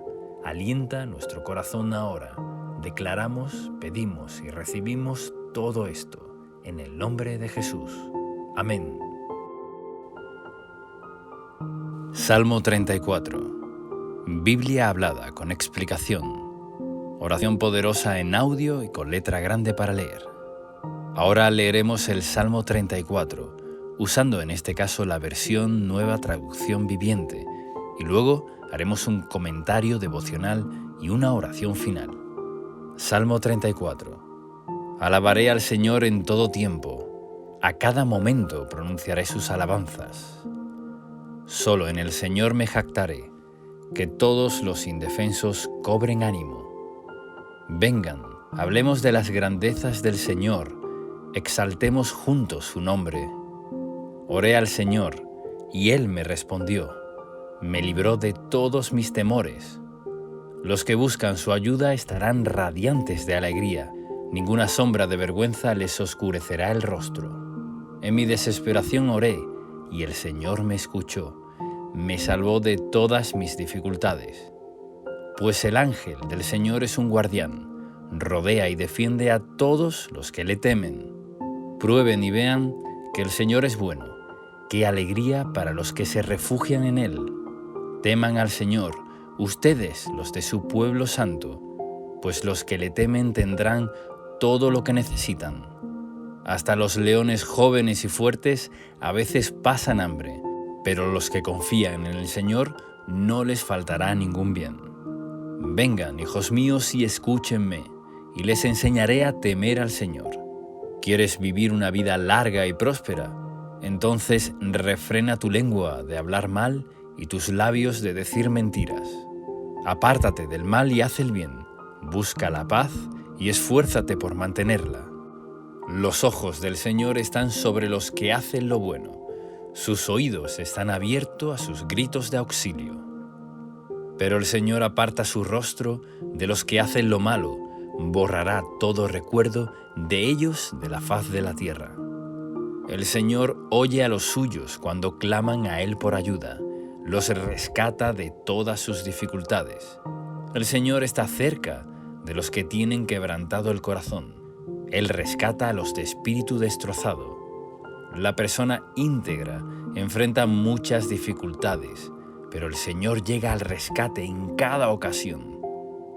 Alienta nuestro corazón ahora. Declaramos, pedimos y recibimos todo esto en el nombre de Jesús. Amén. Salmo 34. Biblia hablada con explicación. Oración poderosa en audio y con letra grande para leer. Ahora leeremos el Salmo 34, usando en este caso la versión Nueva Traducción Viviente, y luego haremos un comentario devocional y una oración final. Salmo 34. Alabaré al Señor en todo tiempo, a cada momento pronunciaré sus alabanzas. Solo en el Señor me jactaré, que todos los indefensos cobren ánimo. Vengan, hablemos de las grandezas del Señor, exaltemos juntos su nombre. Oré al Señor, y Él me respondió, me libró de todos mis temores. Los que buscan su ayuda estarán radiantes de alegría, ninguna sombra de vergüenza les oscurecerá el rostro. En mi desesperación oré, y el Señor me escuchó, me salvó de todas mis dificultades. Pues el ángel del Señor es un guardián, rodea y defiende a todos los que le temen. Prueben y vean que el Señor es bueno, qué alegría para los que se refugian en Él. Teman al Señor, ustedes los de su pueblo santo, pues los que le temen tendrán todo lo que necesitan. Hasta los leones jóvenes y fuertes a veces pasan hambre, pero los que confían en el Señor no les faltará ningún bien. Vengan, hijos míos, y escúchenme. y les enseñaré a temer al Señor. ¿Quieres vivir una vida larga y próspera? Entonces refrena tu lengua de hablar mal y tus labios de decir mentiras. Apártate del mal y haz el bien. Busca la paz y esfuérzate por mantenerla. Los ojos del Señor están sobre los que hacen lo bueno. Sus oídos están abiertos a sus gritos de auxilio. Pero el Señor aparta su rostro de los que hacen lo malo, borrará todo recuerdo de ellos de la faz de la tierra. El Señor oye a los suyos cuando claman a Él por ayuda, los rescata de todas sus dificultades. El Señor está cerca de los que tienen quebrantado el corazón. Él rescata a los de espíritu destrozado. La persona íntegra enfrenta muchas dificultades, pero el Señor llega al rescate en cada ocasión.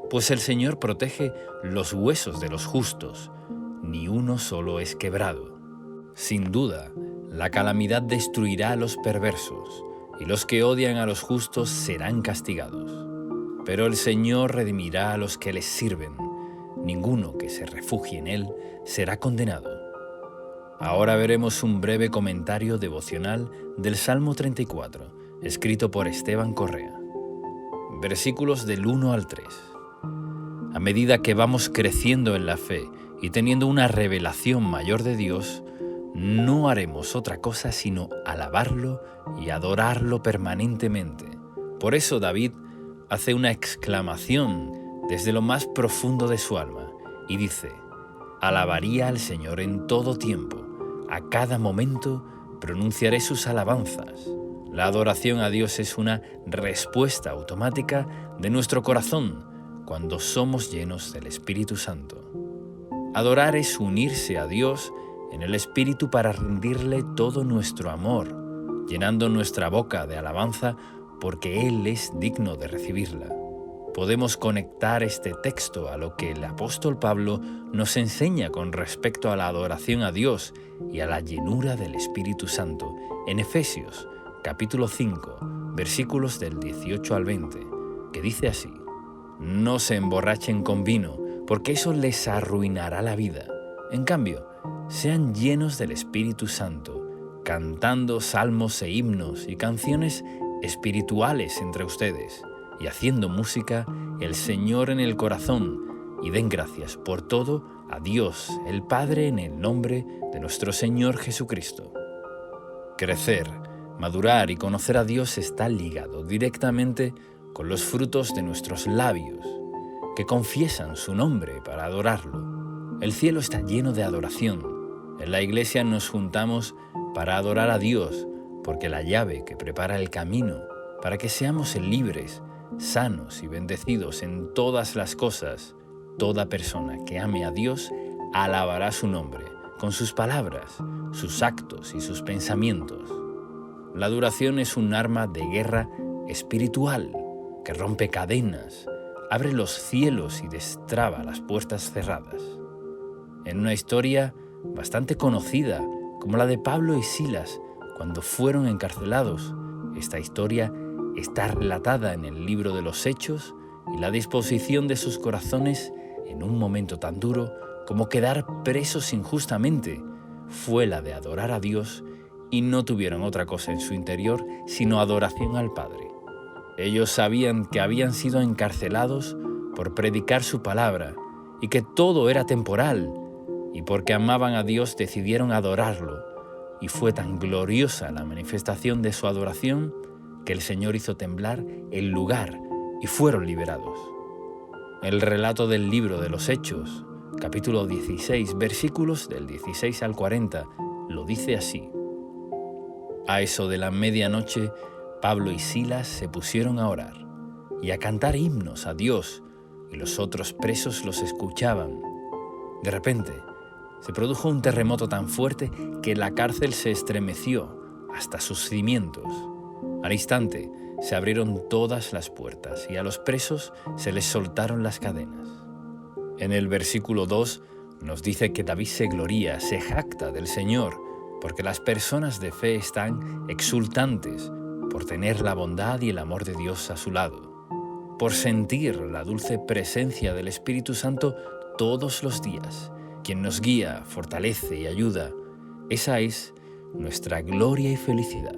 Pues el Señor protege los huesos de los justos, ni uno solo es quebrado. Sin duda, la calamidad destruirá a los perversos, y los que odian a los justos serán castigados. Pero el Señor redimirá a los que les sirven. Ninguno que se refugie en Él será condenado. Ahora veremos un breve comentario devocional del Salmo 34, escrito por Esteban Correa. Versículos del 1 al 3. A medida que vamos creciendo en la fe y teniendo una revelación mayor de Dios, no haremos otra cosa sino alabarlo y adorarlo permanentemente. Por eso David hace una exclamación desde lo más profundo de su alma y dice: alabaría al Señor en todo tiempo, a cada momento pronunciaré sus alabanzas. La adoración a Dios es una respuesta automática de nuestro corazón cuando somos llenos del Espíritu Santo. Adorar es unirse a Dios en el Espíritu para rendirle todo nuestro amor, llenando nuestra boca de alabanza porque Él es digno de recibirla. Podemos conectar este texto a lo que el apóstol Pablo nos enseña con respecto a la adoración a Dios y a la llenura del Espíritu Santo en Efesios, capítulo 5, versículos del 18 al 20, que dice así: no se emborrachen con vino, porque eso les arruinará la vida. En cambio, sean llenos del Espíritu Santo, cantando salmos e himnos y canciones espirituales entre ustedes, y haciendo música el Señor en el corazón, y den gracias por todo a Dios el Padre en el nombre de nuestro Señor Jesucristo. Crecer, madurar y conocer a Dios está ligado directamente con los frutos de nuestros labios, que confiesan su nombre para adorarlo. El cielo está lleno de adoración. En la iglesia nos juntamos para adorar a Dios, porque la llave que prepara el camino para que seamos libres, sanos y bendecidos en todas las cosas, toda persona que ame a Dios alabará su nombre con sus palabras, sus actos y sus pensamientos. La adoración es un arma de guerra espiritual que rompe cadenas, abre los cielos y destraba las puertas cerradas. En una historia bastante conocida, como la de Pablo y Silas cuando fueron encarcelados, esta historia está relatada en el libro de los Hechos, y la disposición de sus corazones en un momento tan duro como quedar presos injustamente fue la de adorar a Dios, y no tuvieron otra cosa en su interior sino adoración al Padre. Ellos sabían que habían sido encarcelados por predicar su palabra y que todo era temporal, y porque amaban a Dios decidieron adorarlo, y fue tan gloriosa la manifestación de su adoración que el Señor hizo temblar el lugar y fueron liberados. El relato del libro de los Hechos, capítulo 16, versículos del 16 al 40, lo dice así: a eso de la medianoche, Pablo y Silas se pusieron a orar y a cantar himnos a Dios, y los otros presos los escuchaban. De repente, se produjo un terremoto tan fuerte que la cárcel se estremeció hasta sus cimientos. Al instante, se abrieron todas las puertas y a los presos se les soltaron las cadenas. En el versículo 2 nos dice que David se gloría, se jacta del Señor, porque las personas de fe están exultantes por tener la bondad y el amor de Dios a su lado. Por sentir la dulce presencia del Espíritu Santo todos los días, quien nos guía, fortalece y ayuda. Esa es nuestra gloria y felicidad.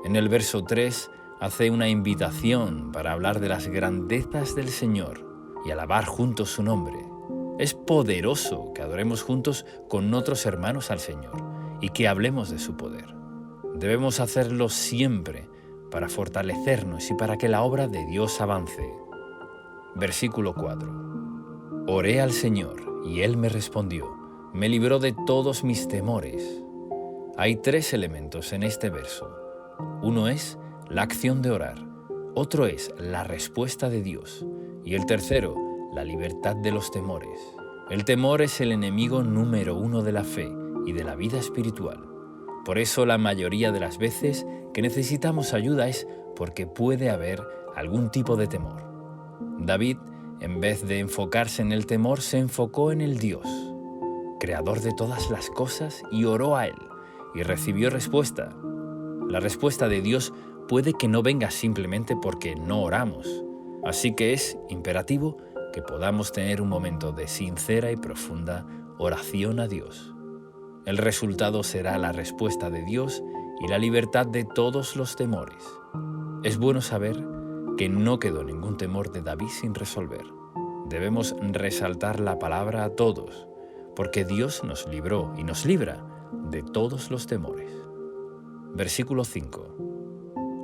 En el verso 3 hace una invitación para hablar de las grandezas del Señor y alabar juntos su nombre. Es poderoso que adoremos juntos con otros hermanos al Señor y que hablemos de su poder. Debemos hacerlo siempre para fortalecernos y para que la obra de Dios avance. Versículo 4. Oré al Señor y Él me respondió, me libró de todos mis temores. Hay 3 elementos en este verso. Uno es la acción de orar, otro es la respuesta de Dios y el tercero, la libertad de los temores. El temor es el enemigo número 1 de la fe y de la vida espiritual. Por eso la mayoría de las veces que necesitamos ayuda es porque puede haber algún tipo de temor. David, en vez de enfocarse en el temor, se enfocó en el Dios, creador de todas las cosas, y oró a Él y recibió respuesta. La respuesta de Dios puede que no venga simplemente porque no oramos, así que es imperativo que podamos tener un momento de sincera y profunda oración a Dios. El resultado será la respuesta de Dios y la libertad de todos los temores. Es bueno saber que no quedó ningún temor de David sin resolver. Debemos resaltar la palabra a todos, porque Dios nos libró y nos libra de todos los temores. Versículo 5.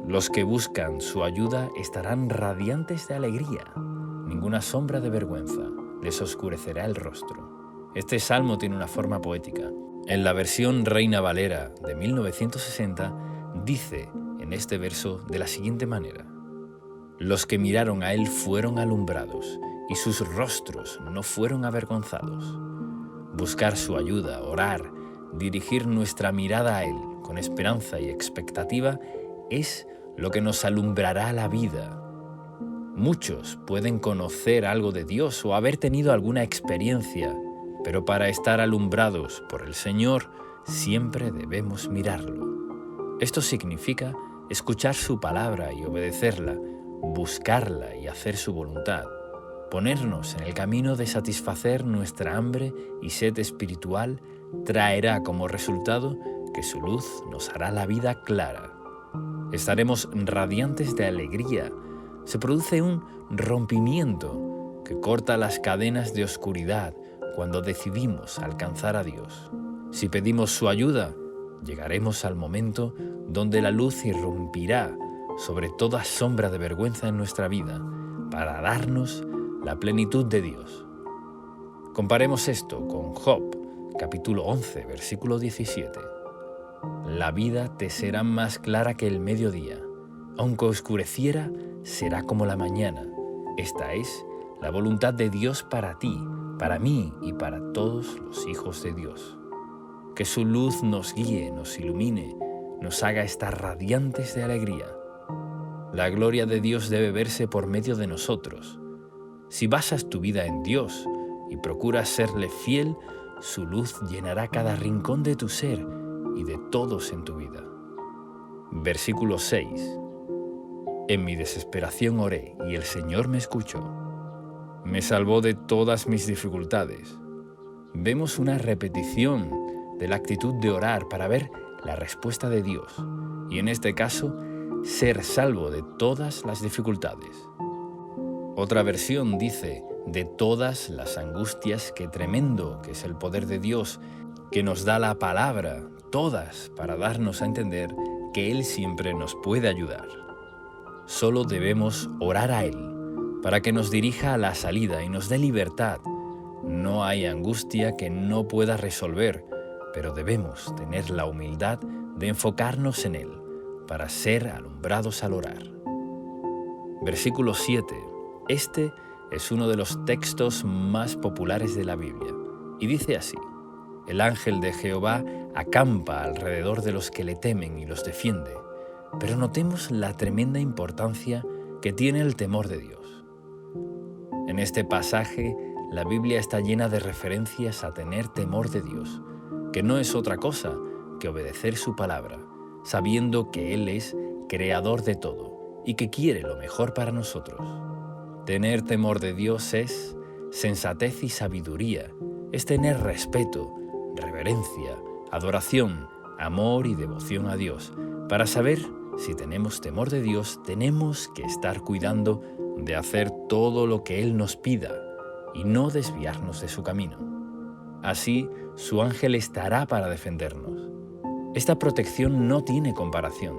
Los que buscan su ayuda estarán radiantes de alegría. Ninguna sombra de vergüenza les oscurecerá el rostro. Este salmo tiene una forma poética. En la versión Reina Valera de 1960 dice en este verso de la siguiente manera: los que miraron a Él fueron alumbrados y sus rostros no fueron avergonzados. Buscar su ayuda, orar, dirigir nuestra mirada a Él con esperanza y expectativa es lo que nos alumbrará la vida. Muchos pueden conocer algo de Dios o haber tenido alguna experiencia, pero para estar alumbrados por el Señor siempre debemos mirarlo. Esto significa escuchar su palabra y obedecerla, buscarla y hacer su voluntad, ponernos en el camino de satisfacer nuestra hambre y sed espiritual traerá como resultado que su luz nos hará la vida clara. Estaremos radiantes de alegría. Se produce un rompimiento que corta las cadenas de oscuridad cuando decidimos alcanzar a Dios. Si pedimos su ayuda, llegaremos al momento donde la luz irrumpirá sobre toda sombra de vergüenza en nuestra vida para darnos la plenitud de Dios. Comparemos esto con Job, capítulo 11, versículo 17. La vida te será más clara que el mediodía, aunque oscureciera, será como la mañana. Esta es la voluntad de Dios para ti, para mí y para todos los hijos de Dios. Que su luz nos guíe, nos ilumine, nos haga estar radiantes de alegría. La gloria de Dios debe verse por medio de nosotros. Si basas tu vida en Dios y procuras serle fiel, su luz llenará cada rincón de tu ser y de todos en tu vida. Versículo 6. En mi desesperación oré y el Señor me escuchó. Me salvó de todas mis dificultades. Vemos una repetición de la actitud de orar para ver la respuesta de Dios y en este caso, ser salvo de todas las dificultades. Otra versión dice, de todas las angustias, qué tremendo que es el poder de Dios, que nos da la palabra, todas, para darnos a entender que Él siempre nos puede ayudar. Solo debemos orar a Él, para que nos dirija a la salida y nos dé libertad. No hay angustia que no pueda resolver, pero debemos tener la humildad de enfocarnos en Él, para ser alumbrados al orar. Versículo 7. Este es uno de los textos más populares de la Biblia, y dice así: el ángel de Jehová acampa alrededor de los que le temen y los defiende. Pero notemos la tremenda importancia que tiene el temor de Dios. En este pasaje, la Biblia está llena de referencias a tener temor de Dios, que no es otra cosa que obedecer su palabra, sabiendo que Él es creador de todo y que quiere lo mejor para nosotros. Tener temor de Dios es Sensatez y sabiduría es tener respeto, reverencia, adoración, amor y devoción a Dios. Para saber si tenemos temor de Dios, tenemos que estar cuidando de hacer todo lo que Él nos pida y no desviarnos de su camino. Así, su ángel estará para defendernos. Esta protección no tiene comparación.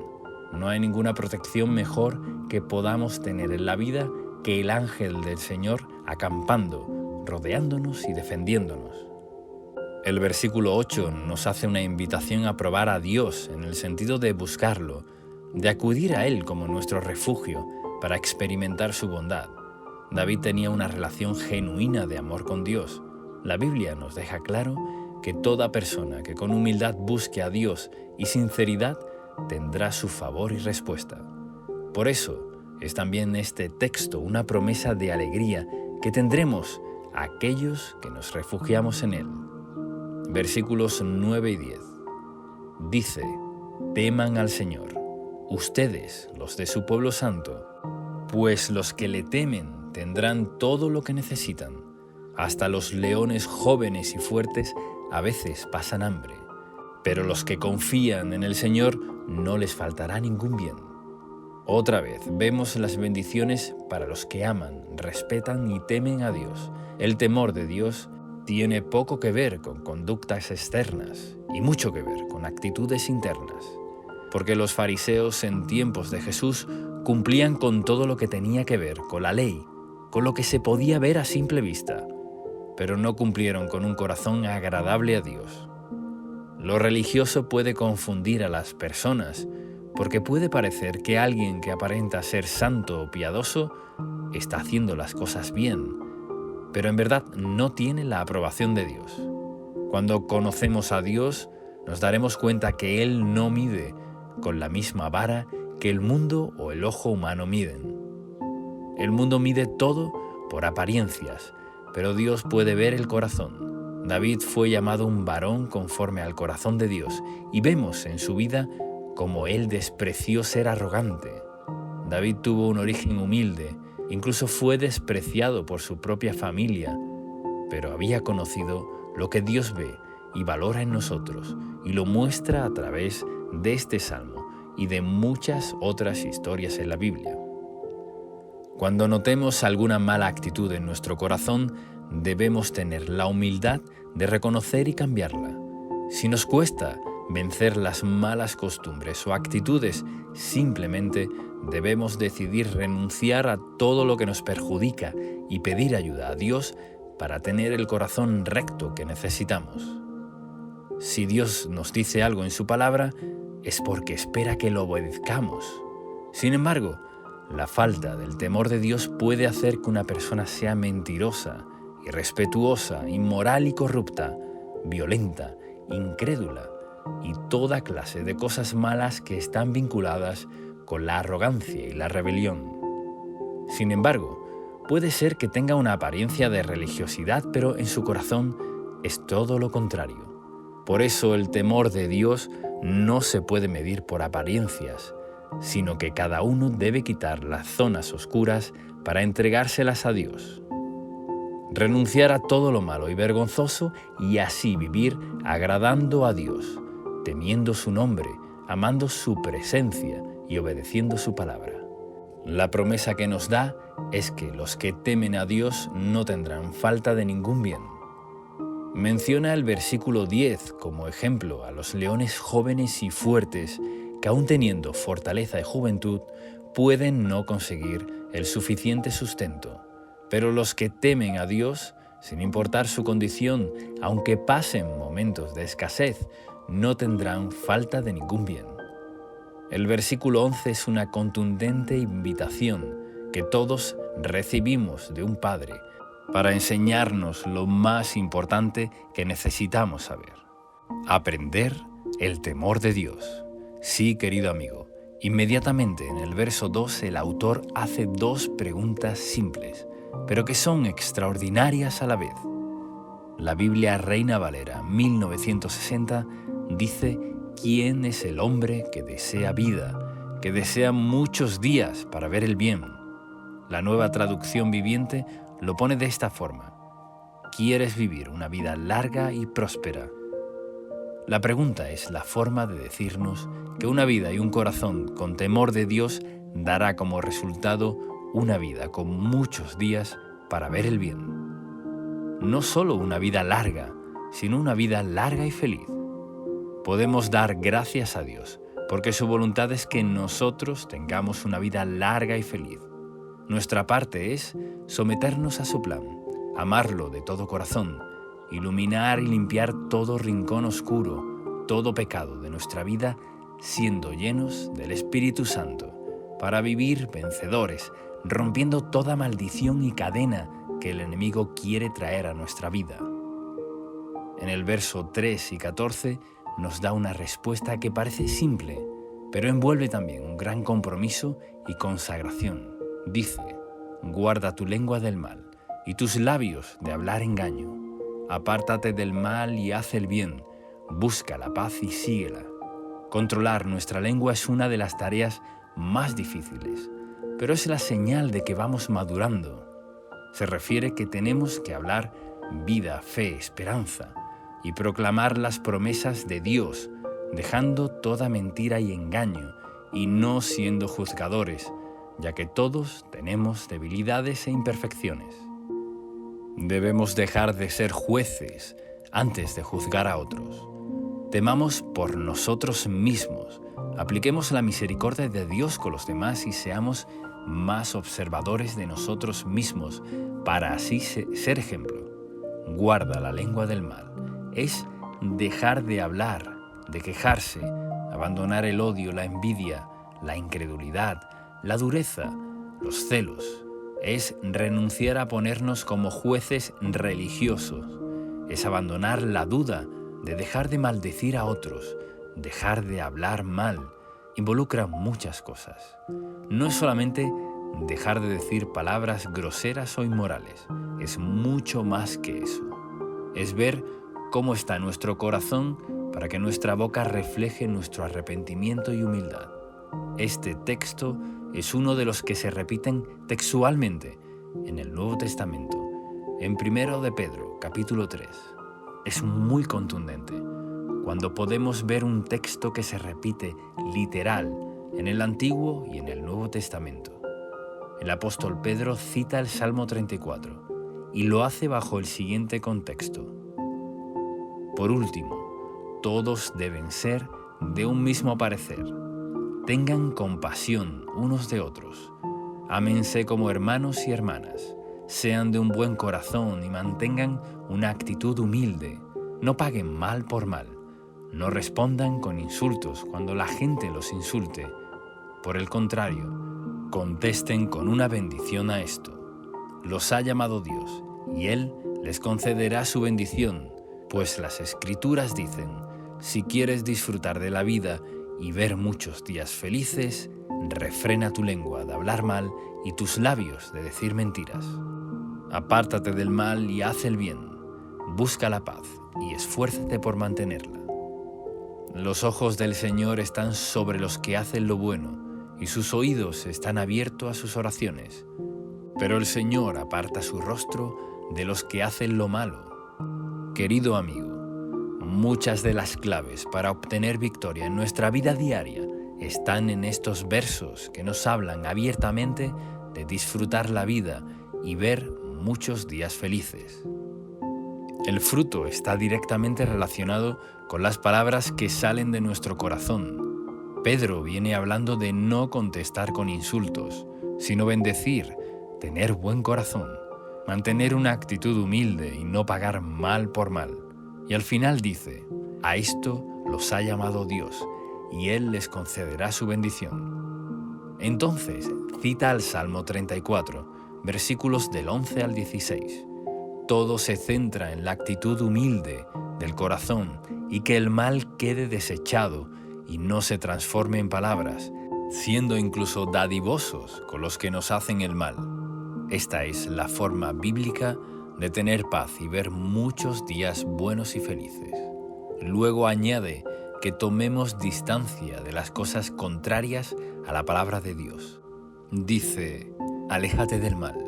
No hay ninguna protección mejor que podamos tener en la vida que el ángel del Señor acampando, rodeándonos y defendiéndonos. El versículo 8 nos hace una invitación a probar a Dios en el sentido de buscarlo, de acudir a Él como nuestro refugio para experimentar su bondad. David tenía una relación genuina de amor con Dios. La Biblia nos deja claro que toda persona que con humildad busque a Dios y sinceridad tendrá su favor y respuesta. Por eso es también este texto una promesa de alegría que tendremos a aquellos que nos refugiamos en Él. Versículos 9 y 10. Dice: teman al Señor, ustedes, los de su pueblo santo, pues los que le temen tendrán todo lo que necesitan. Hasta los leones jóvenes y fuertes a veces pasan hambre, pero los que confían en el Señor no les faltará ningún bien. Otra vez vemos las bendiciones para los que aman, respetan y temen a Dios. El temor de Dios tiene poco que ver con conductas externas y mucho que ver con actitudes internas, porque los fariseos en tiempos de Jesús cumplían con todo lo que tenía que ver con la ley, con lo que se podía ver a simple vista, pero no cumplieron con un corazón agradable a Dios. Lo religioso puede confundir a las personas, porque puede parecer que alguien que aparenta ser santo o piadoso está haciendo las cosas bien, pero en verdad no tiene la aprobación de Dios. Cuando conocemos a Dios, nos daremos cuenta que Él no mide con la misma vara que el mundo o el ojo humano miden. El mundo mide todo por apariencias, pero Dios puede ver el corazón. David fue llamado un varón conforme al corazón de Dios, y vemos en su vida cómo él despreció ser arrogante. David tuvo un origen humilde, incluso fue despreciado por su propia familia, pero había conocido lo que Dios ve y valora en nosotros, y lo muestra a través de este salmo y de muchas otras historias en la Biblia. Cuando notemos alguna mala actitud en nuestro corazón, debemos tener la humildad de reconocer y cambiarla. Si nos cuesta vencer las malas costumbres o actitudes, simplemente debemos decidir renunciar a todo lo que nos perjudica y pedir ayuda a Dios para tener el corazón recto que necesitamos. Si Dios nos dice algo en su palabra, es porque espera que lo obedezcamos. Sin embargo, la falta del temor de Dios puede hacer que una persona sea mentirosa, irrespetuosa, inmoral y corrupta, violenta, incrédula y toda clase de cosas malas que están vinculadas con la arrogancia y la rebelión. Sin embargo, puede ser que tenga una apariencia de religiosidad, pero en su corazón es todo lo contrario. Por eso el temor de Dios no se puede medir por apariencias, sino que cada uno debe quitar las zonas oscuras para entregárselas a Dios. Renunciar a todo lo malo y vergonzoso y así vivir agradando a Dios, temiendo su nombre, amando su presencia y obedeciendo su palabra. La promesa que nos da es que los que temen a Dios no tendrán falta de ningún bien. Menciona el versículo 10 como ejemplo a los leones jóvenes y fuertes que aun teniendo fortaleza y juventud pueden no conseguir el suficiente sustento. Pero los que temen a Dios, sin importar su condición, aunque pasen momentos de escasez, no tendrán falta de ningún bien. El versículo 11 es una contundente invitación que todos recibimos de un Padre para enseñarnos lo más importante que necesitamos saber: aprender el temor de Dios. Sí, querido amigo, inmediatamente en el verso 2 el autor hace dos preguntas simples, pero que son extraordinarias a la vez. La Biblia Reina Valera 1960 dice: ¿quién es el hombre que desea vida, que desea muchos días para ver el bien? La Nueva Traducción Viviente lo pone de esta forma: quieres vivir una vida larga y próspera. La pregunta es la forma de decirnos que una vida y un corazón con temor de Dios dará como resultado una vida con muchos días para ver el bien. No solo una vida larga, sino una vida larga y feliz. Podemos dar gracias a Dios, porque su voluntad es que nosotros tengamos una vida larga y feliz. Nuestra parte es someternos a su plan, amarlo de todo corazón, iluminar y limpiar todo rincón oscuro, todo pecado de nuestra vida, siendo llenos del Espíritu Santo, para vivir vencedores, rompiendo toda maldición y cadena que el enemigo quiere traer a nuestra vida. En el verso 3 y 14 nos da una respuesta que parece simple, pero envuelve también un gran compromiso y consagración. Dice: guarda tu lengua del mal y tus labios de hablar engaño. Apártate del mal y haz el bien, busca la paz y síguela. Controlar nuestra lengua es una de las tareas más difíciles, pero es la señal de que vamos madurando. Se refiere que tenemos que hablar vida, fe, esperanza y proclamar las promesas de Dios, dejando toda mentira y engaño y no siendo juzgadores, ya que todos tenemos debilidades e imperfecciones. Debemos dejar de ser jueces antes de juzgar a otros. Temamos por nosotros mismos, apliquemos la misericordia de Dios con los demás y seamos más observadores de nosotros mismos para así ser ejemplo. Guarda la lengua del mal. Es dejar de hablar, de quejarse, abandonar el odio, la envidia, la incredulidad, la dureza, los celos. Es renunciar a ponernos como jueces religiosos. Es abandonar la duda, de dejar de maldecir a otros, dejar de hablar mal. Involucra muchas cosas. No es solamente dejar de decir palabras groseras o inmorales, es mucho más que eso. Es ver cómo está nuestro corazón para que nuestra boca refleje nuestro arrepentimiento y humildad. Este texto es uno de los que se repiten textualmente en el Nuevo Testamento, en 1 de Pedro, capítulo 3. Es muy contundente cuando podemos ver un texto que se repite literal en el Antiguo y en el Nuevo Testamento. El apóstol Pedro cita el Salmo 34 y lo hace bajo el siguiente contexto. Por último, todos deben ser de un mismo parecer. Tengan compasión unos de otros. Ámense como hermanos y hermanas. Sean de un buen corazón y mantengan una actitud humilde. No paguen mal por mal. No respondan con insultos cuando la gente los insulte. Por el contrario, contesten con una bendición a esto. Los ha llamado Dios, y Él les concederá su bendición, pues las Escrituras dicen: si quieres disfrutar de la vida y ver muchos días felices, refrena tu lengua de hablar mal y tus labios de decir mentiras. Apártate del mal y haz el bien. Busca la paz y esfuérzate por mantenerla. Los ojos del Señor están sobre los que hacen lo bueno, y sus oídos están abiertos a sus oraciones. Pero el Señor aparta su rostro de los que hacen lo malo. Querido amigo, muchas de las claves para obtener victoria en nuestra vida diaria están en estos versos que nos hablan abiertamente de disfrutar la vida y ver muchos días felices. El fruto está directamente relacionado con las palabras que salen de nuestro corazón. Pedro viene hablando de no contestar con insultos, sino bendecir, tener buen corazón, mantener una actitud humilde y no pagar mal por mal. Y al final dice: a esto los ha llamado Dios, y Él les concederá su bendición. Entonces cita al Salmo 34, versículos del 11 al 16. Todo se centra en la actitud humilde del corazón y que el mal quede desechado y no se transforme en palabras, siendo incluso dadivosos con los que nos hacen el mal. Esta es la forma bíblica de tener paz y ver muchos días buenos y felices. Luego añade que tomemos distancia de las cosas contrarias a la palabra de Dios. Dice: aléjate del mal.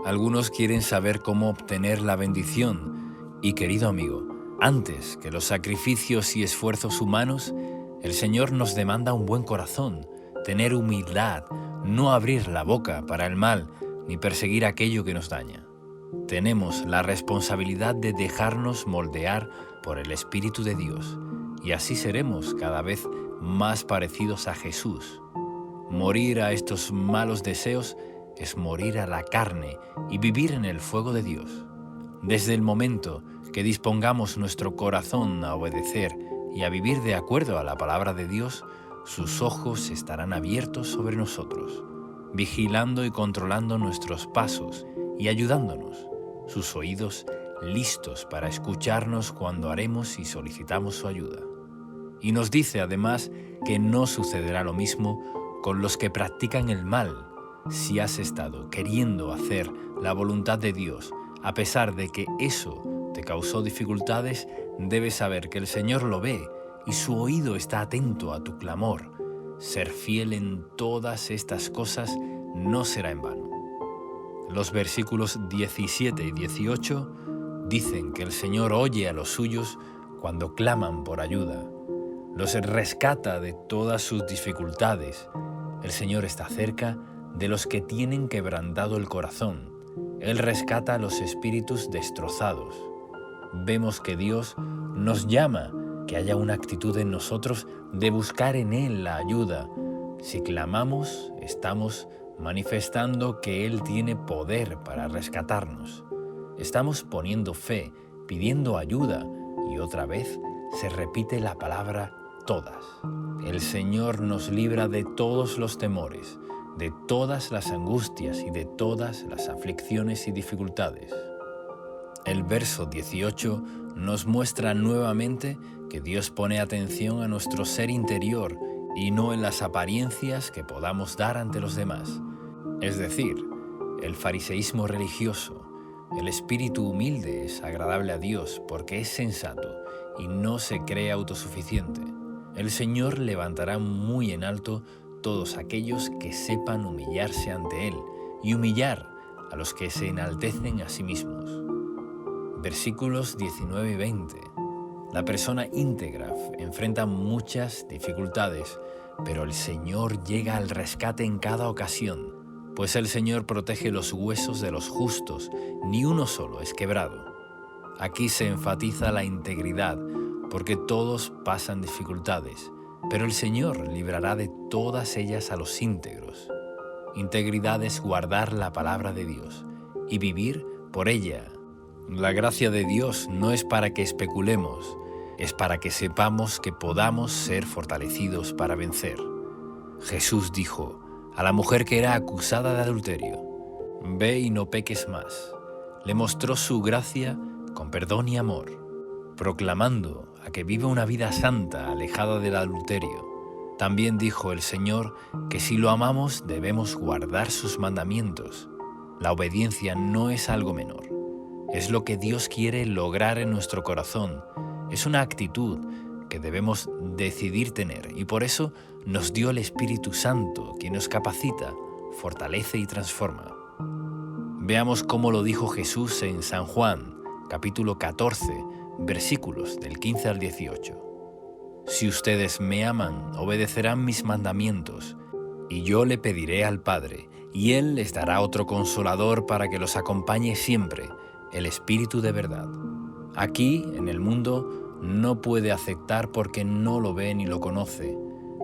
Algunos quieren saber cómo obtener la bendición. Y querido amigo, antes que los sacrificios y esfuerzos humanos, el Señor nos demanda un buen corazón, tener humildad, no abrir la boca para el mal ni perseguir aquello que nos daña. Tenemos la responsabilidad de dejarnos moldear por el Espíritu de Dios y así seremos cada vez más parecidos a Jesús. Morir a estos malos deseos es morir a la carne y vivir en el fuego de Dios. Desde el momento que dispongamos nuestro corazón a obedecer y a vivir de acuerdo a la palabra de Dios, sus ojos estarán abiertos sobre nosotros, vigilando y controlando nuestros pasos y ayudándonos, sus oídos listos para escucharnos cuando haremos y solicitamos su ayuda. Y nos dice además que no sucederá lo mismo con los que practican el mal. Si has estado queriendo hacer la voluntad de Dios, a pesar de que eso te causó dificultades, debes saber que el Señor lo ve y su oído está atento a tu clamor. Ser fiel en todas estas cosas no será en vano. Los versículos 17 y 18 dicen que el Señor oye a los suyos cuando claman por ayuda. Los rescata de todas sus dificultades. El Señor está cerca de los que tienen quebrantado el corazón. Él rescata a los espíritus destrozados. Vemos que Dios nos llama, que haya una actitud en nosotros de buscar en Él la ayuda. Si clamamos, estamos manifestando que Él tiene poder para rescatarnos. Estamos poniendo fe, pidiendo ayuda, y otra vez se repite la palabra todas. El Señor nos libra de todos los temores, de todas las angustias y de todas las aflicciones y dificultades. El verso 18 nos muestra nuevamente que Dios pone atención a nuestro ser interior y no en las apariencias que podamos dar ante los demás. Es decir, el fariseísmo religioso. El espíritu humilde es agradable a Dios porque es sensato y no se cree autosuficiente. El Señor levantará muy en alto todos aquellos que sepan humillarse ante Él y humillar a los que se enaltecen a sí mismos. Versículos 19 y 20. La persona íntegra enfrenta muchas dificultades, pero el Señor llega al rescate en cada ocasión, pues el Señor protege los huesos de los justos, ni uno solo es quebrado. Aquí se enfatiza la integridad, porque todos pasan dificultades, pero el Señor librará de todas ellas a los íntegros. Integridad es guardar la palabra de Dios y vivir por ella. La gracia de Dios no es para que especulemos, es para que sepamos que podamos ser fortalecidos para vencer. Jesús dijo a la mujer que era acusada de adulterio: «Ve y no peques más». Le mostró su gracia con perdón y amor, proclamando a que viva una vida santa, alejada del adulterio. También dijo el Señor que si lo amamos debemos guardar sus mandamientos. La obediencia no es algo menor. Es lo que Dios quiere lograr en nuestro corazón. Es una actitud que debemos decidir tener y por eso nos dio el Espíritu Santo, quien nos capacita, fortalece y transforma. Veamos cómo lo dijo Jesús en San Juan, capítulo 14, versículos del 15 al 18. Si ustedes me aman, obedecerán mis mandamientos, y yo le pediré al Padre, y Él les dará otro consolador para que los acompañe siempre, el Espíritu de verdad. Aquí, en el mundo, no puede aceptar porque no lo ve ni lo conoce,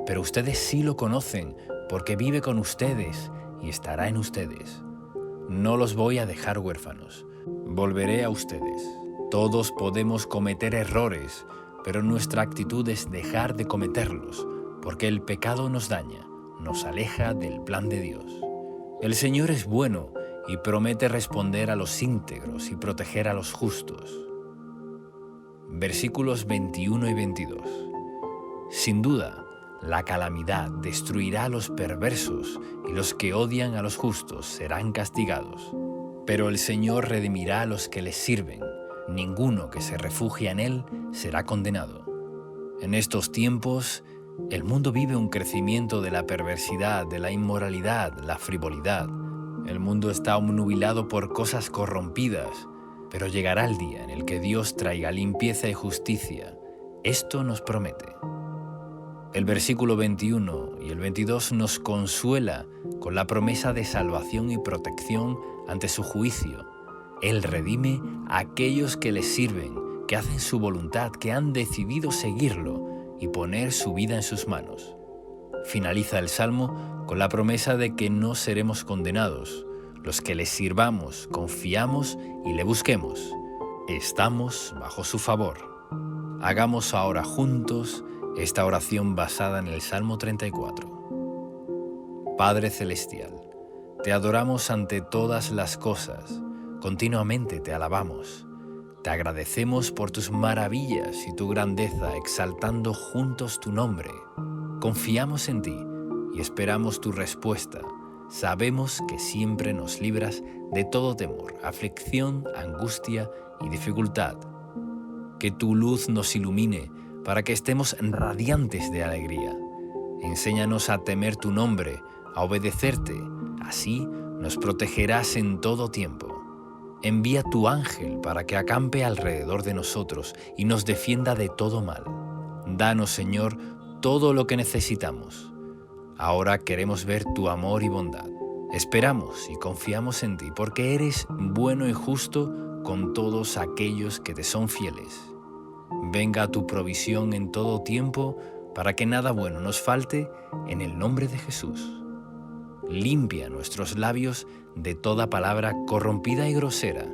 pero ustedes sí lo conocen porque vive con ustedes y estará en ustedes. No los voy a dejar huérfanos, volveré a ustedes. Todos podemos cometer errores, pero nuestra actitud es dejar de cometerlos, porque el pecado nos daña, nos aleja del plan de Dios. El Señor es bueno y promete responder a los íntegros y proteger a los justos. Versículos 21 y 22. Sin duda, la calamidad destruirá a los perversos y los que odian a los justos serán castigados. Pero el Señor redimirá a los que les sirven. Ninguno que se refugia en Él será condenado. En estos tiempos, el mundo vive un crecimiento de la perversidad, de la inmoralidad, la frivolidad. El mundo está obnubilado por cosas corrompidas, pero llegará el día en el que Dios traiga limpieza y justicia. Esto nos promete. El versículo 21 y el 22 nos consuela con la promesa de salvación y protección ante su juicio. Él redime a aquellos que le sirven, que hacen su voluntad, que han decidido seguirlo y poner su vida en sus manos. Finaliza el Salmo con la promesa de que no seremos condenados. Los que le sirvamos, confiamos y le busquemos. Estamos bajo su favor. Hagamos ahora juntos esta oración basada en el Salmo 34. Padre Celestial, te adoramos ante todas las cosas, continuamente te alabamos. Te agradecemos por tus maravillas y tu grandeza, exaltando juntos tu nombre. Confiamos en ti y esperamos tu respuesta. Sabemos que siempre nos libras de todo temor, aflicción, angustia y dificultad. Que tu luz nos ilumine para que estemos radiantes de alegría. Enséñanos a temer tu nombre, a obedecerte. Así nos protegerás en todo tiempo. Envía tu ángel para que acampe alrededor de nosotros y nos defienda de todo mal. Danos, Señor, todo lo que necesitamos. Ahora queremos ver tu amor y bondad. Esperamos y confiamos en ti porque eres bueno y justo con todos aquellos que te son fieles. Venga tu provisión en todo tiempo para que nada bueno nos falte, en el nombre de Jesús. Limpia nuestros labios de toda palabra corrompida y grosera.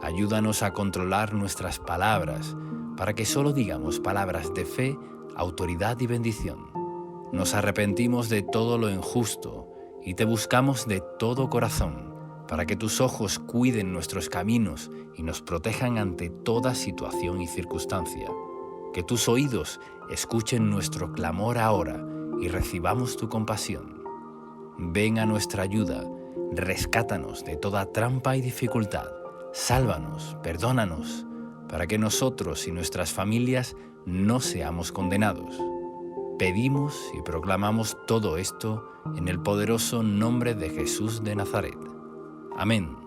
Ayúdanos a controlar nuestras palabras para que solo digamos palabras de fe, autoridad y bendición. Nos arrepentimos de todo lo injusto y te buscamos de todo corazón, para que tus ojos cuiden nuestros caminos y nos protejan ante toda situación y circunstancia. Que tus oídos escuchen nuestro clamor ahora y recibamos tu compasión. Ven a nuestra ayuda, rescátanos de toda trampa y dificultad. Sálvanos, perdónanos, para que nosotros y nuestras familias no seamos condenados. Pedimos y proclamamos todo esto en el poderoso nombre de Jesús de Nazaret. Amén.